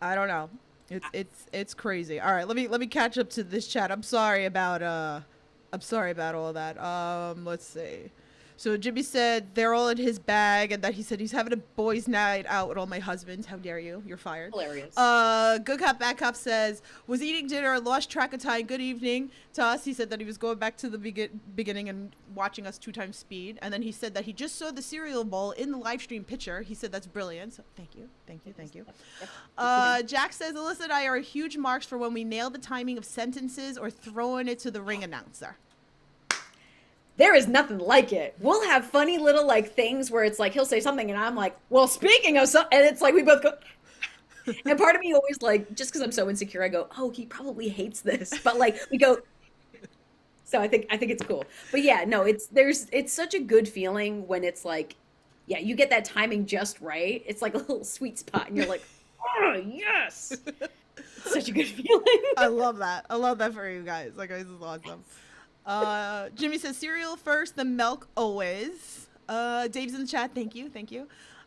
It's crazy. All right, let me catch up to this chat. I'm sorry about all that. Let's see. So Jimmy said they're all in his bag, and that he said he's having a boys' night out with all my husbands. How dare you? You're fired. Hilarious. Good Cop Bad Cop says was eating dinner, lost track of time. Good evening to us. He said that he was going back to the beginning and watching us 2x speed, and then he said that he just saw the cereal bowl in the live stream picture. He said that's brilliant. So thank you. Jack says Alyssa and I are huge marks for when we nail the timing of sentences or throwing it to the ring announcer. There is nothing like it. We'll have funny little like things where it's like he'll say something and I'm like, well, speaking of something, and it's like we both go. And part of me always like, just because I'm so insecure, I go, oh, he probably hates this, but like we go. So I think it's cool. But yeah, no, it's such a good feeling when it's like, yeah, you get that timing just right. It's like a little sweet spot, and you're like, oh yes, it's such a good feeling. I love that. I love that for you guys. Like, this is awesome. Jimmy says cereal first, then milk always. Dave's in the chat. Thank you.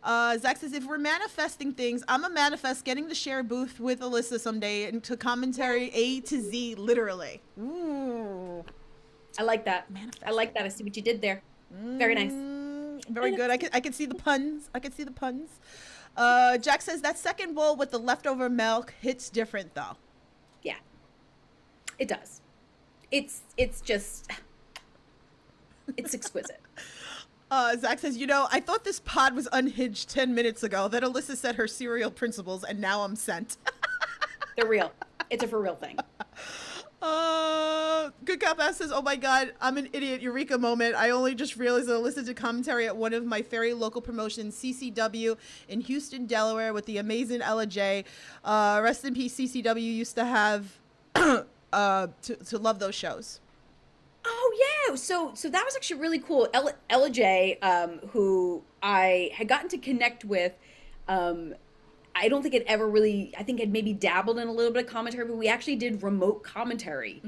Zach says if we're manifesting things, I'm a manifest getting to share a booth with Alyssa someday and to commentary A to Z, literally. Ooh. I like that. Manifest. I like that. I see what you did there. Very nice. Very good. I can see the puns. Jack says that second bowl with the leftover milk hits different though. Yeah, it does. It's just, it's exquisite. Zach says, I thought this pod was unhinged 10 minutes ago. Then Alyssa said her cereal principles, and now I'm sent. They're real. It's a for real thing. Good Cop S says, "Oh my God, I'm an idiot." Eureka moment. I only just realized that I listened to commentary at one of my very local promotions, CCW in Houston, Delaware, with the amazing Ella J. Rest in peace, CCW used to have to love those shows. Oh yeah, so that was actually really cool. Ella J, who I had gotten to connect with, I don't think it ever really. I think it maybe dabbled in a little bit of commentary, but we actually did remote commentary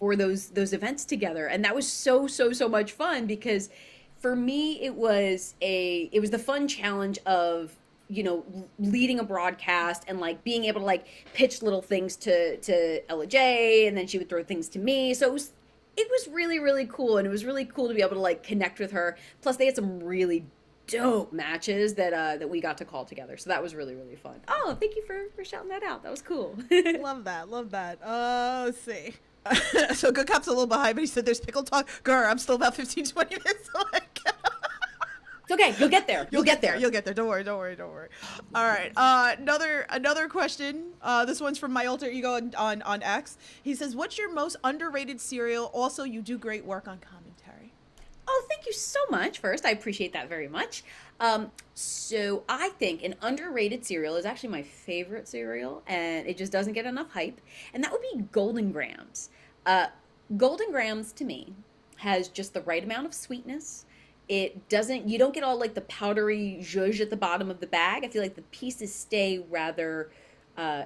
for those events together, and that was so much fun because for me it was the fun challenge of leading a broadcast and like being able to like pitch little things to Ella J, and then she would throw things to me. So it was really cool, and it was really cool to be able to like connect with her. Plus, they had some really dope matches that we got to call together, so that was really fun. Oh, thank you for shouting that out. That was cool. Love that. Let's see. So Good Cop's a little behind, but he said there's pickle talk. Girl, I'm still about 15-20 minutes away. It's okay. You'll get there. You'll get there. Don't worry. All right. Another question. This one's from my alter ego on X. He says, "What's your most underrated cereal? Also, you do great work on commentary." Oh, thank you so much. First, I appreciate that very much. So I think an underrated cereal is actually my favorite cereal, and it just doesn't get enough hype, and that would be Golden Grahams. Golden Grahams, to me, has just the right amount of sweetness. You don't get all like the powdery zhuzh at the bottom of the bag. I feel like the pieces stay rather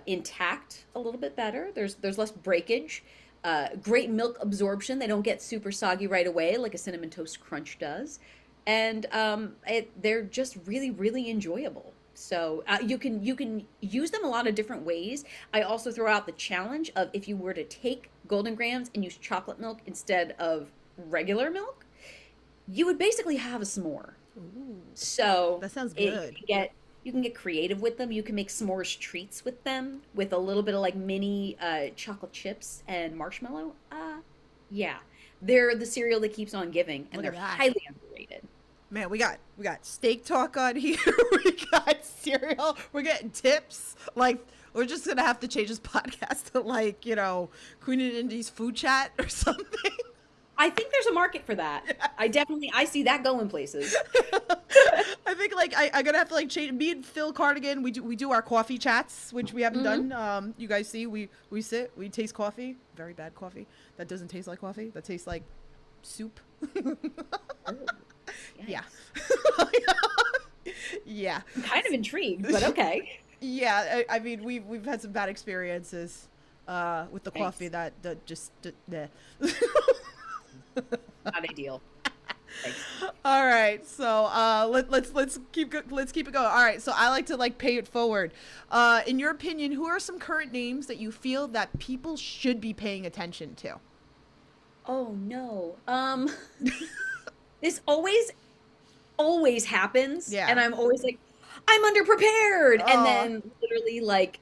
intact a little bit better. There's less breakage. Great milk absorption. They don't get super soggy right away like a Cinnamon Toast Crunch does. And they're just really enjoyable. So you can use them a lot of different ways. I also throw out the challenge of if you were to take Golden Grahams and use chocolate milk instead of regular milk, you would basically have a s'more. Ooh, so that sounds good. You can get creative with them. You can make s'mores treats with them with a little bit of like mini chocolate chips and marshmallow. Yeah, they're the cereal that keeps on giving, and they're highly underrated. Man, we got steak talk on here. We got cereal. We're getting tips. Like, we're just gonna have to change this podcast to like Queen and Indies food chat or something. I think there's a market for that. Yes. I see that going places. I think like I'm gonna have to like change. Me and Phil Cardigan, we do our coffee chats, which we haven't done. You guys see, we sit, we taste coffee. Very bad coffee. That doesn't taste like coffee. That tastes like soup. Oh, yeah. Yeah. I'm kind of intrigued, but okay. Yeah, I mean we've had some bad experiences with the coffee that just bleh. Not ideal. Thanks. All right, so let's keep it going. All right, so I like to like pay it forward. In your opinion, who are some current names that you feel that people should be paying attention to? Oh no. This always happens. Yeah. And I'm always like, I'm underprepared. And then literally like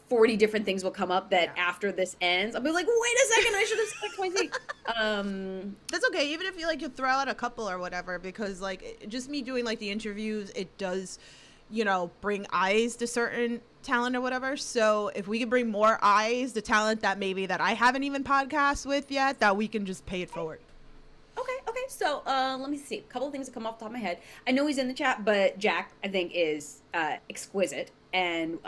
40 different things will come up that after this ends, I'll be like, wait a second, I should have said XYZ. That's okay, even if you throw out a couple or whatever, because like just me doing like the interviews, it does, bring eyes to certain talent or whatever. So if we can bring more eyes to talent that I haven't even podcast with yet, that we can just pay it forward. Okay. So let me see. A couple of things that come off the top of my head. I know he's in the chat, but Jack, I think, is exquisite and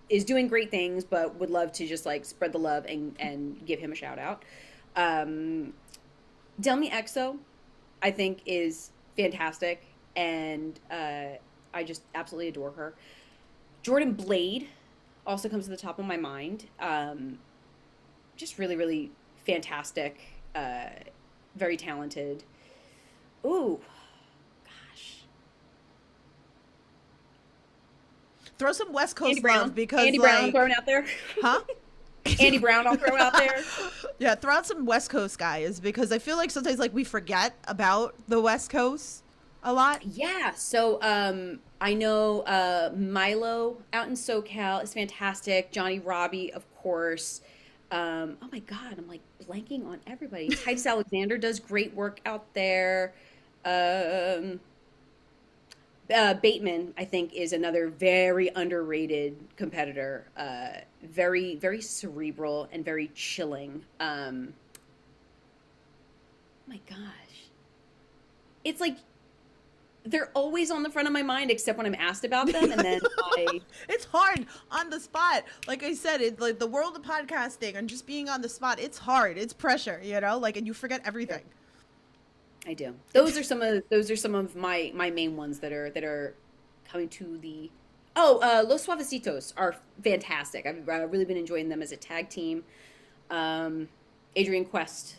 is doing great things, but would love to just like spread the love and give him a shout out. Delmi Exo, I think, is fantastic, and I just absolutely adore her. Jordan Blade also comes to the top of my mind. Just really fantastic, very talented. Ooh, gosh. Throw some West Coast Andy Brown. love because Andy Brown thrown out there. Huh? Andy Brown I'll throw out there. Yeah, throw out some West Coast guys because I feel like sometimes like we forget about the West Coast a lot. Yeah, so I know Milo out in SoCal is fantastic. Johnny Robbie, of course. Oh my God, I'm like blanking on everybody. Titus Alexander does great work out there. Bateman, I think, is another very underrated competitor. Very cerebral and very chilling. my gosh. It's like they're always on the front of my mind except when I'm asked about them, and then It's hard on the spot. Like I said, it's like the world of podcasting and just being on the spot. It's hard. It's pressure, you know, like, and you forget everything. I do. Those are some of my main ones that are coming to the. Los Suavecitos are fantastic. I've really been enjoying them as a tag team. Adrian Quest,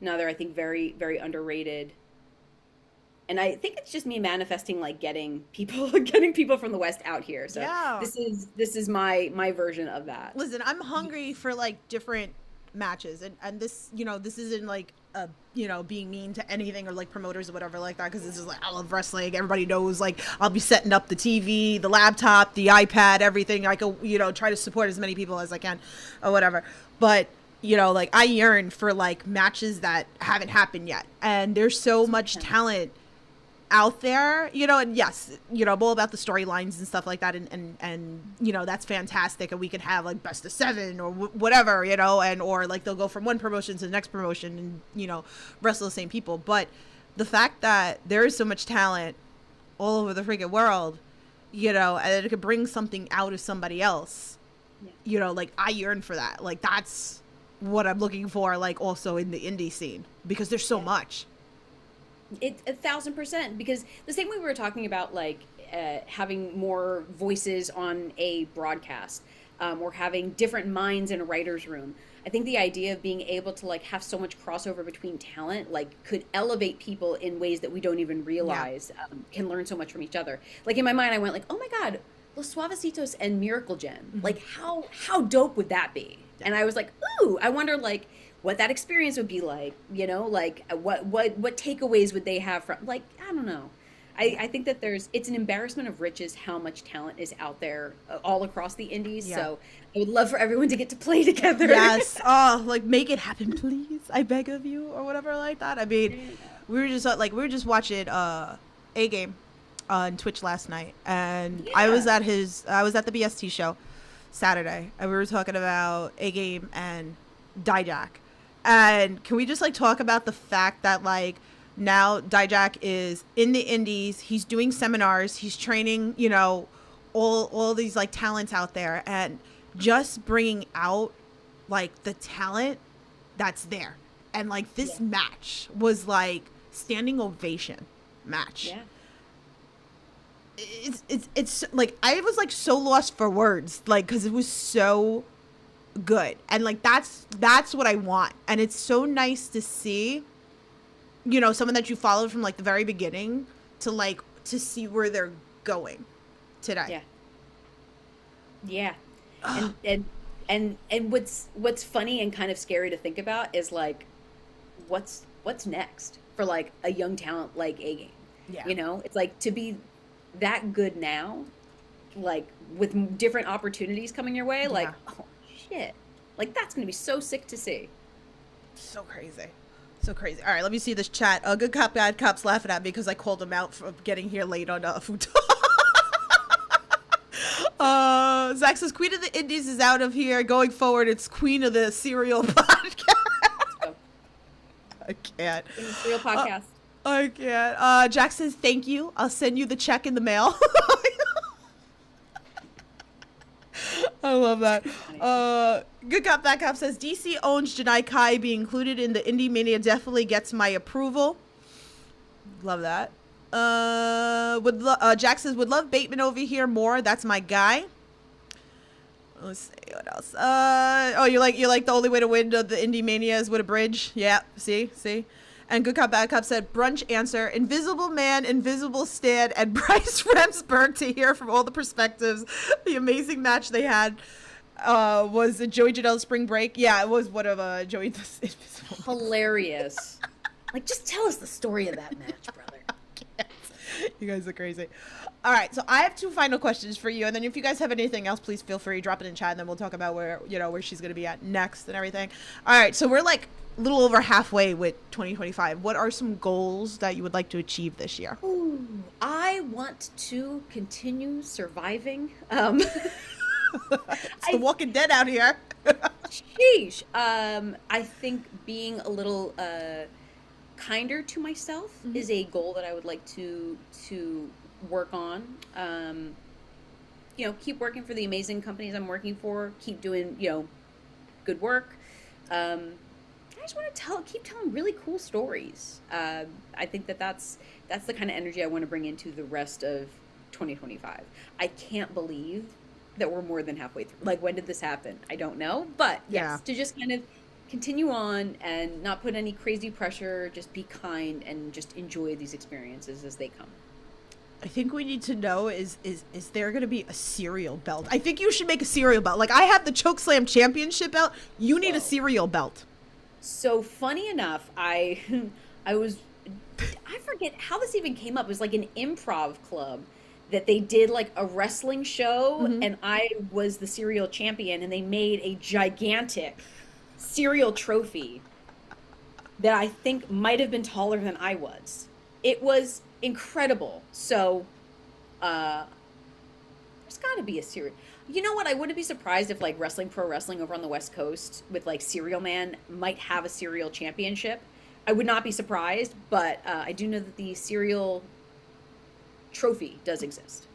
another, I think, very, very underrated. And I think it's just me manifesting, like, getting people from the West out here. So Yeah. this is my version of that. Listen, I'm hungry for like different matches, and this, you know, this isn't like you know, being mean to anything or like promoters or whatever like that, because this is like, I love wrestling. Everybody knows, like, I'll be setting up the TV, the laptop, the iPad, everything. I go, you know, try to support as many people as I can or whatever. But, you know, like, I yearn for like matches that haven't happened yet, and there's so much talent out there, you know. And yes, you know, I'm all about the storylines and stuff like that, and you know, that's fantastic, and we could have like best of 7 or whatever, you know, and or like they'll go from one promotion to the next promotion and, you know, wrestle the same people. But the fact that there is so much talent all over the freaking world, you know, and it could bring something out of somebody else, you know, like, I yearn for that. Like, that's what I'm looking for, like, also in the indie scene, because there's so much. It 1,000%, because the same way we were talking about, like, having more voices on a broadcast, or having different minds in a writer's room. I think the idea of being able to, like, have so much crossover between talent, like, could elevate people in ways that we don't even realize. Can learn so much from each other. Like, in my mind, I went like, oh my God, Los Suavecitos and Miracle Gem. Like, how dope would that be? And I was like, ooh, I wonder, like, what that experience would be like, you know, like, what takeaways would they have from, like, I don't know. I think that it's an embarrassment of riches how much talent is out there all across the indies. Yeah. So I would love for everyone to get to play together. Yes. Oh, like, make it happen, please. I beg of you, or whatever like that. I mean, we were just watching A Game on Twitch last night, and I was at the BST show Saturday, and we were talking about A Game and Dijak. And can we just, like, talk about the fact that, like, now Dijak is in the indies, he's doing seminars, he's training, you know, all these, like, talents out there, and just bringing out, like, the talent that's there. And, like, this match was, like, standing ovation match. Yeah. It's like, I was, like, so lost for words, like, because it was so good, and, like, that's what I want. And it's so nice to see, you know, someone that you followed from, like, the very beginning to see where they're going today. Yeah. And what's funny and kind of scary to think about is, like, what's next for, like, a young talent like A Game. You know, it's like, to be that good now, like, with different opportunities coming your way, like, oh shit, like, that's gonna be so sick to see. So crazy. All right, let me see this chat. Good Cop Bad Cop's laughing at me because I called him out for getting here late on food talk. Zach says Queen of the Indies is out of here. Going forward, it's Queen of the Serial Podcast. I can't. Serial Podcast. I can't. Jack says thank you. I'll send you the check in the mail. I love that. Good Cop Bad Cop says DC owns Janai Kai. Being included in the Indie Mania definitely gets my approval. Love that. Jack says would love Bateman over here more. That's my guy. Let's see what else. You like the only way to win the Indie Mania is with a bridge. Yeah. See. And Good Cop Bad Cop said, brunch answer, Invisible Man, Invisible Stan, and Bryce Remsburg to hear from all the perspectives. The amazing match they had was Joey Janela's Spring Break. Yeah, it was one of Joey's Invisible. Hilarious. Like, just tell us the story of that match, brother. You guys are crazy. All right, so I have 2 final questions for you, and then if you guys have anything else, please feel free to drop it in chat, and then we'll talk about where she's going to be at next and everything. All right, so we're like a little over halfway with 2025. What are some goals that you would like to achieve this year? Ooh, I want to continue surviving. It's The Walking Dead out here. Sheesh. I think being a little kinder to myself Mhm. is a goal that I would like to work on. Keep working for the amazing companies I'm working for. Keep doing, good work. I just want to keep telling really cool stories. I think that's the kind of energy I want to bring into the rest of 2025. I can't believe that we're more than halfway through. Like, when did this happen? I don't know, but yes, to just kind of continue on and not put any crazy pressure, just be kind and just enjoy these experiences as they come. I think we need to know is there going to be a cereal belt? I think you should make a cereal belt. Like, I have the Chokeslam Championship belt. You need a cereal belt. So funny enough, I forget how this even came up. It was like an improv club that they did like a wrestling show, and I was the cereal champion, and they made a gigantic cereal trophy that I think might have been taller than I was. It was incredible. So there's got to be a cereal. You know what? I wouldn't be surprised if like pro wrestling over on the West Coast with like Cereal Man might have a cereal championship. I would not be surprised, but I do know that the cereal trophy does exist.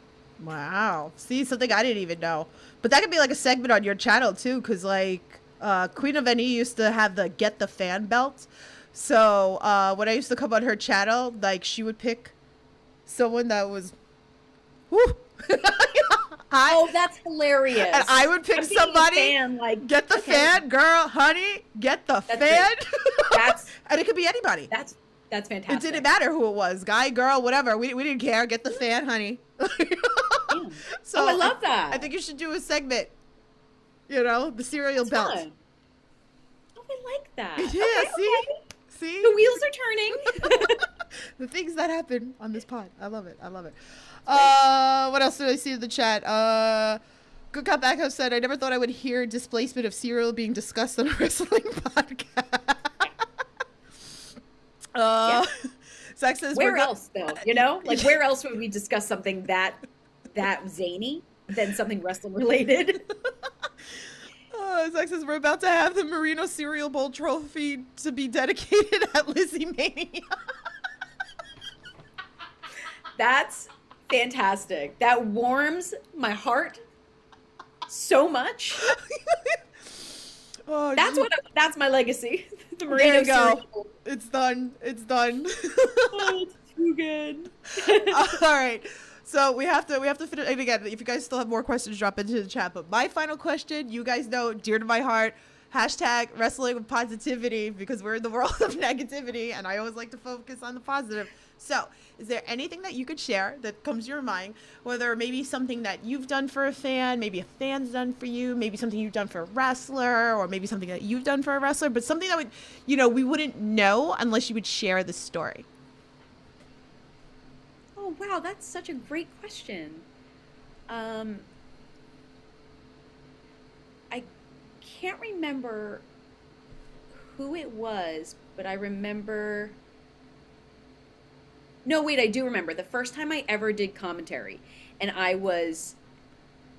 Wow. See, something I didn't even know. But that could be like a segment on your channel too, because like Queen of NE used to have the Get the Fan belt. So when I used to come on her channel, like she would pick someone that was, whoo. Oh, that's hilarious. And I would pick somebody, fan, like, get the fan, girl, honey, get the fan. And it could be anybody. That's fantastic. It didn't matter who it was, guy, girl, whatever. We didn't care. Get the fan, honey. So I love that. I think you should do a segment, the cereal belt. Fun. Oh, I like that. Yeah, okay. See? The wheels are turning. The things that happen on this pod. I love it. What else did I see in the chat? Good Cop Backhouse said, I never thought I would hear displacement of cereal being discussed on a wrestling podcast. Zach says, where else, though? Like, where else would we discuss something that zany than something wrestling related? Zach says, we're about to have the Marino Cereal Bowl trophy to be dedicated at Lizzie Mania. That's fantastic. That warms my heart so much. That's my legacy. The Marino there you go. cereal. It's done. Oh, it's too good. All right. So we have to finish. And again, if you guys still have more questions, drop into the chat. But my final question, you guys know, dear to my heart, hashtag wrestling with positivity, because we're in the world of negativity, and I always like to focus on the positive. So is there anything that you could share that comes to your mind, whether maybe something that you've done for a fan, maybe a fan's done for you, maybe something you've done for a wrestler, or maybe something that you've done for a wrestler, but something that would, we wouldn't know unless you would share the story? Oh, wow, that's such a great question. I can't remember who it was, but I remember... No, wait, I do remember. The first time I ever did commentary, and I was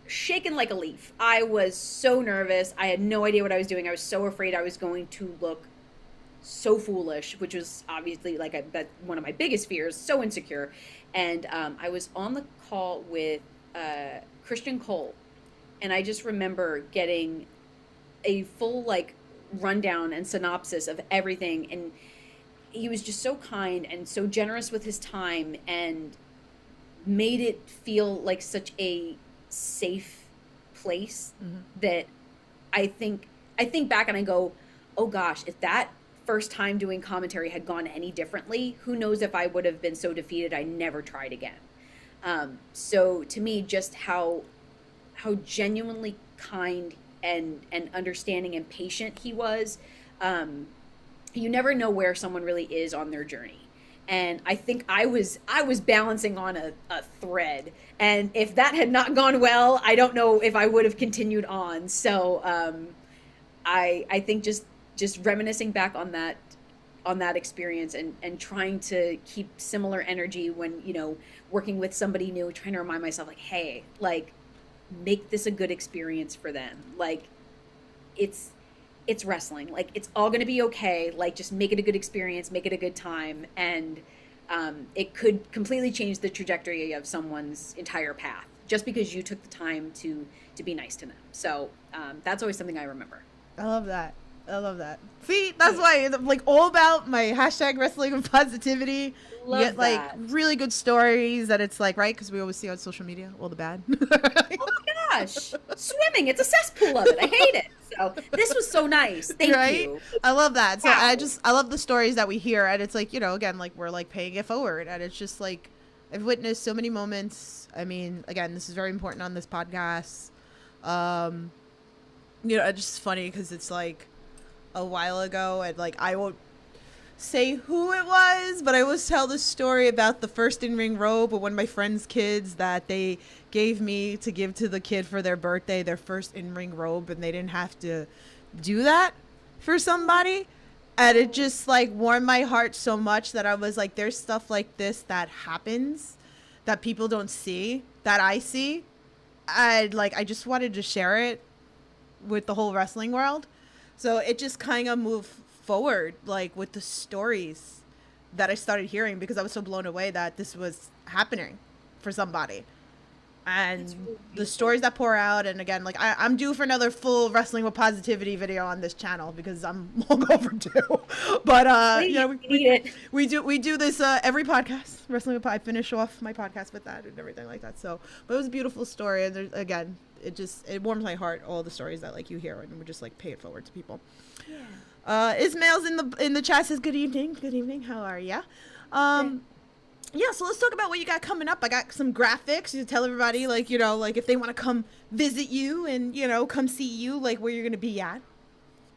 shaken like a leaf. I was so nervous. I had no idea what I was doing. I was so afraid I was going to look so foolish, which was obviously that's one of my biggest fears, so insecure. And I was on the call with Christian Cole, and I just remember getting a full rundown and synopsis of everything, and he was just so kind and so generous with his time and made it feel like such a safe place that I think back and I go, oh gosh, if that first time doing commentary had gone any differently, who knows if I would have been so defeated I never tried again. So to me, just how genuinely kind and understanding and patient he was. You never know where someone really is on their journey. And I think I was balancing on a thread. And if that had not gone well, I don't know if I would have continued on. So I think just reminiscing back on that experience and trying to keep similar energy when, working with somebody new, trying to remind myself hey, make this a good experience for them. it's wrestling. Like, it's all going to be okay. Like, just make it a good experience, make it a good time. And it could completely change the trajectory of someone's entire path just because you took the time to be nice to them. So that's always something I remember. I love that. I love that. See, that's why I'm like all about my hashtag wrestling and positivity. Love you get like that. really good stories that it's like, right? Because we always see on social media all the bad. Oh my gosh, swimming, it's a cesspool of it. I hate it. So this was so nice. Thank you. I love that. So Wow. I love the stories that we hear, and it's like, again, like we're like paying it forward, and it's just like I've witnessed so many moments. I mean, again, this is very important on this podcast. It's just funny because it's like a while ago, and like I won't say who it was, but I always tell the story about the first in-ring robe of one of my friend's kids that they gave me to give to the kid for their birthday, their first in-ring robe, and they didn't have to do that for somebody. And it just like warmed my heart so much that I was like, there's stuff like this that happens that people don't see, that I see. And like, I just wanted to share it with the whole wrestling world. So it just kind of moved forward, like with the stories that I started hearing, because I was so blown away that this was happening for somebody. And really the stories that pour out, and again, like I'm due for another full wrestling with positivity video on this channel because I'm long overdue. But we do this every podcast. Wrestling with I finish off my podcast with that and everything like that. So, but it was a beautiful story, and there's, again, it warms my heart, all the stories that like you hear, and we just like pay it forward to people. Yeah. Ismail's in the chat, says good evening. Good evening. How are ya? Yeah, so let's talk about what you got coming up. I got some graphics. You tell everybody, like, like if they want to come visit you and, come see you, like where you're going to be at.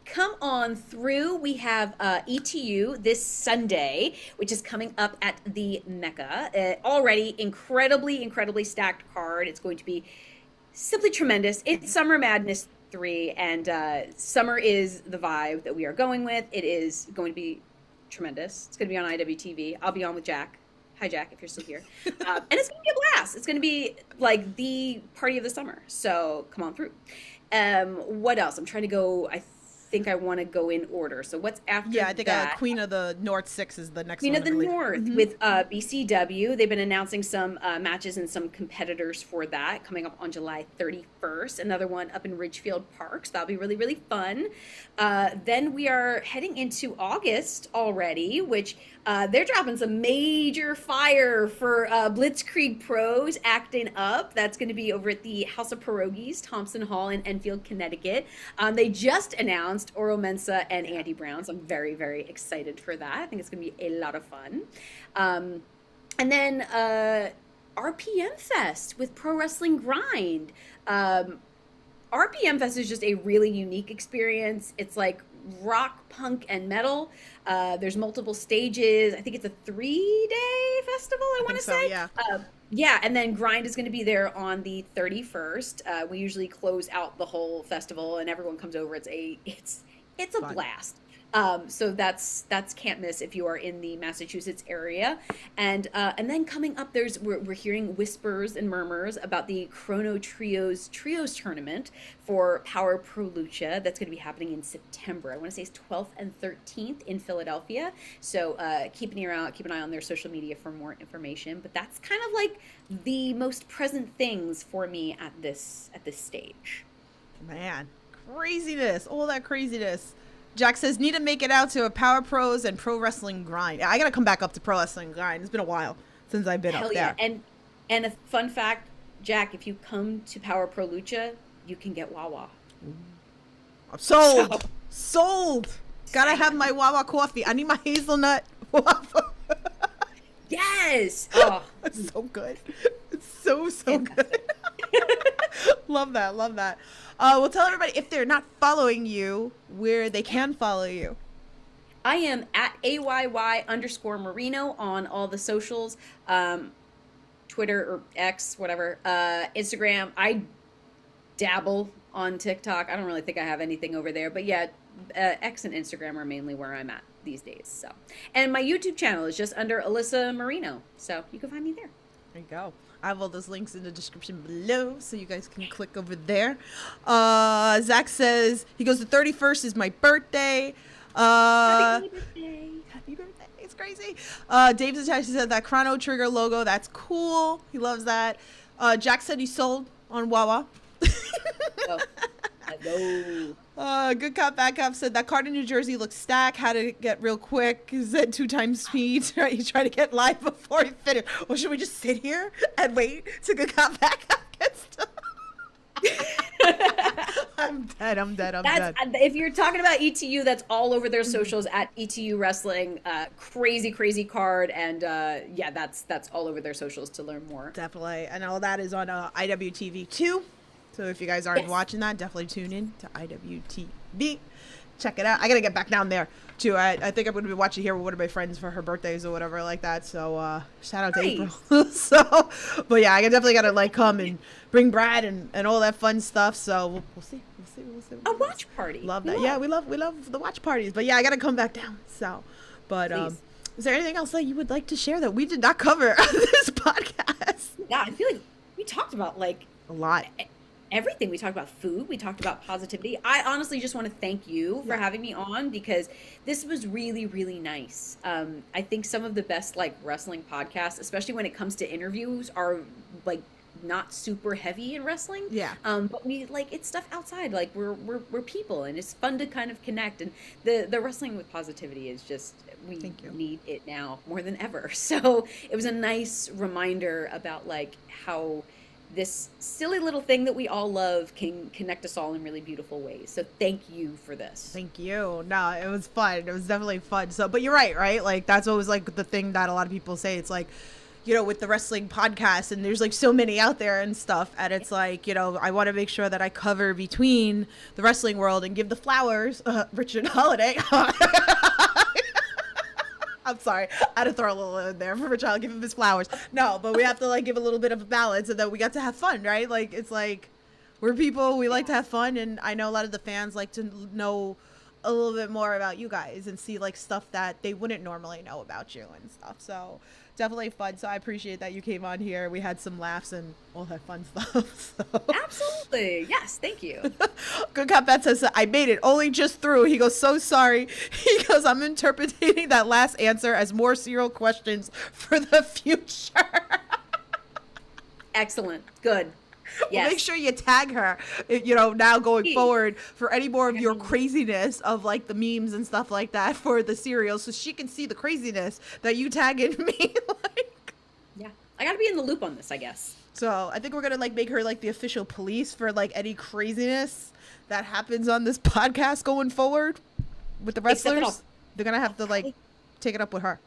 Come on through. We have ETU this Sunday, which is coming up at the Mecca. Already incredibly stacked card. It's going to be simply tremendous. It's Summer Madness 3, and summer is the vibe that we are going with. It is going to be tremendous. It's going to be on IWTV. I'll be on with Jack. Hi, Jack, if you're still here. And it's going to be a blast. It's going to be like the party of the summer. So come on through. What else? I'm trying to go. I think I want to go in order. So what's after that? Yeah, I think Queen of the North 6 is the next Queen one. of the North with BCW. They've been announcing some matches and some competitors for that coming up on July 31st. Another one up in Ridgefield Park. So that'll be really fun. Then we are heading into August already, which they're dropping some major fire for Blitzkrieg Pros acting up. That's going to be over at the House of Pierogies, Thompson Hall in Enfield, Connecticut. They just announced Oro Mensah and Andy Brown, so I'm very excited for that. I think it's going to be a lot of fun. And then RPM Fest with Pro Wrestling Grind. RPM Fest is just a really unique experience. It's like rock, punk, and metal. There's multiple stages. I think it's a 3-day festival, I want to say. Yeah. Yeah, and then Grind is going to be there on the 31st. We usually close out the whole festival, and everyone comes over. It's a Fun. blast. So that's can't miss if you are in the Massachusetts area. And then coming up, we're hearing whispers and murmurs about the Chrono Trios Tournament for Power Pro Lucha. That's going to be happening in September. I want to say it's 12th and 13th in Philadelphia. So keep an eye on their social media for more information. But that's kind of like the most present things for me at this stage. Man, craziness, all that craziness. Jack says, need to make it out to a Power Pros and Pro Wrestling Grind. I got to come back up to Pro Wrestling Grind. It's been a while since I've been up there. And a fun fact, Jack, if you come to Power Pro Lucha, you can get Wawa. I'm sold. Sold. Gotta have my Wawa coffee. I need my hazelnut waffle. Yes. Oh, It's so good. It's so good. Love that. Well, tell everybody, if they're not following you, where they can follow you. I am at AYY_Marino on all the socials, Twitter or X, whatever, Instagram. I dabble on TikTok. I don't really think I have anything over there, but yeah, X and Instagram are mainly where I'm at these days. So, and my YouTube channel is just under Alyssa Marino, so you can find me there. There you go. I have all those links in the description below, so you guys can click over there. Zach says, he goes, the 31st is my birthday. Happy birthday. Happy birthday. It's crazy. Dave's attached said that Chrono Trigger logo. That's cool. He loves that. Jack said he sold on Wawa. Oh, hello. Good Cop, Bad Cop said that card in New Jersey looks stacked. Had to get real quick. He said 2 times speed. He tried to get live before he finished. Well, should we just sit here and wait till Good Cop, Bad Cop gets done? I'm dead. I'm dead. If you're talking about ETU, that's all over their socials at ETU Wrestling. Crazy card, and yeah, that's all over their socials to learn more. Definitely, and all that is on IWTV2. So if you guys aren't watching that, definitely tune in to IWTV. Check it out. I gotta get back down there too. I think I'm gonna be watching here with one of my friends for her birthdays or whatever like that. So shout out to April. So, but yeah, I definitely gotta like come and bring Brad and all that fun stuff. So we'll see. A watch party. Love that. Yeah, we love the watch parties. But yeah, I gotta come back down. So, but is there anything else that you would like to share that we did not cover on this podcast? Yeah, I feel like we talked about like a lot. Everything. We talked about food. We talked about positivity. I honestly just want to thank you for having me on, because this was really, really nice. I think some of the best like wrestling podcasts, especially when it comes to interviews, are like not super heavy in wrestling. Yeah. But we like, it's stuff outside. Like we're people, and it's fun to kind of connect. And the wrestling with positivity is just, we need it now more than ever. So it was a nice reminder about like how this silly little thing that we all love can connect us all in really beautiful ways. So thank you for this. Thank you. No, it was fun. It was definitely fun. So, but you're right? Like that's always like the thing that a lot of people say. It's like, you know, with the wrestling podcast, and there's like so many out there and stuff. And it's like, you know, I want to make sure that I cover between the wrestling world and give the flowers, Richard Holiday. I'm sorry. I had to throw a little in there for Rich. I'll give him his flowers. No, but we have to like give a little bit of a balance, and then we got to have fun, right? Like it's like we're people. We like to have fun, and I know a lot of the fans like to know a little bit more about you guys and see like stuff that they wouldn't normally know about you and stuff. So definitely fun. So I appreciate that you came on here. We had some laughs and all that fun stuff. So. Absolutely. Yes. Thank you. Good Cop Bad says, I made it only just through. He goes, so sorry. He goes, I'm interpreting that last answer as more serial questions for the future. Excellent. Good. Yes. Well, make sure you tag her, you know, now going forward for any more of your craziness of like the memes and stuff like that for the cereal, so she can see the craziness that you tag in me. Like, yeah, I gotta be in the loop on this, I guess. So I think we're gonna like make her like the official police for like any craziness that happens on this podcast going forward with the wrestlers. They're gonna have to like take it up with her.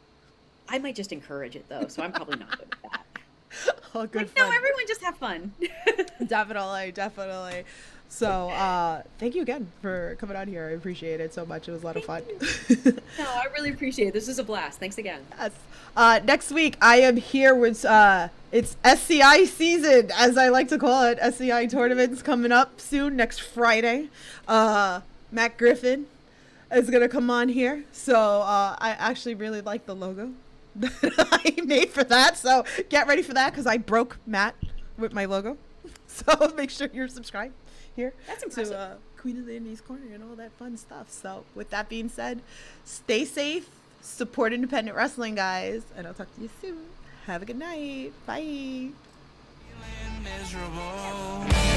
I might just encourage it though, so I'm probably not good at that. Oh, good. Like, no, everyone just have fun. Definitely. So, thank you again for coming on here. I appreciate it so much. It was a lot of fun. No, I really appreciate it. This is a blast. Thanks again. Yes. Next week, I am here with, it's SCI season, as I like to call it. SCI tournaments coming up soon, next Friday. Matt Griffin is going to come on here. So, I actually really like the logo that I made for that, so get ready for that, because I broke Matt with my logo. So make sure you're subscribed here. That's impressive. To Queen of the Indies Corner and all that fun stuff. So with that being said, stay safe, support independent wrestling, guys, and I'll talk to you soon. Have a good night. Bye. Feeling miserable.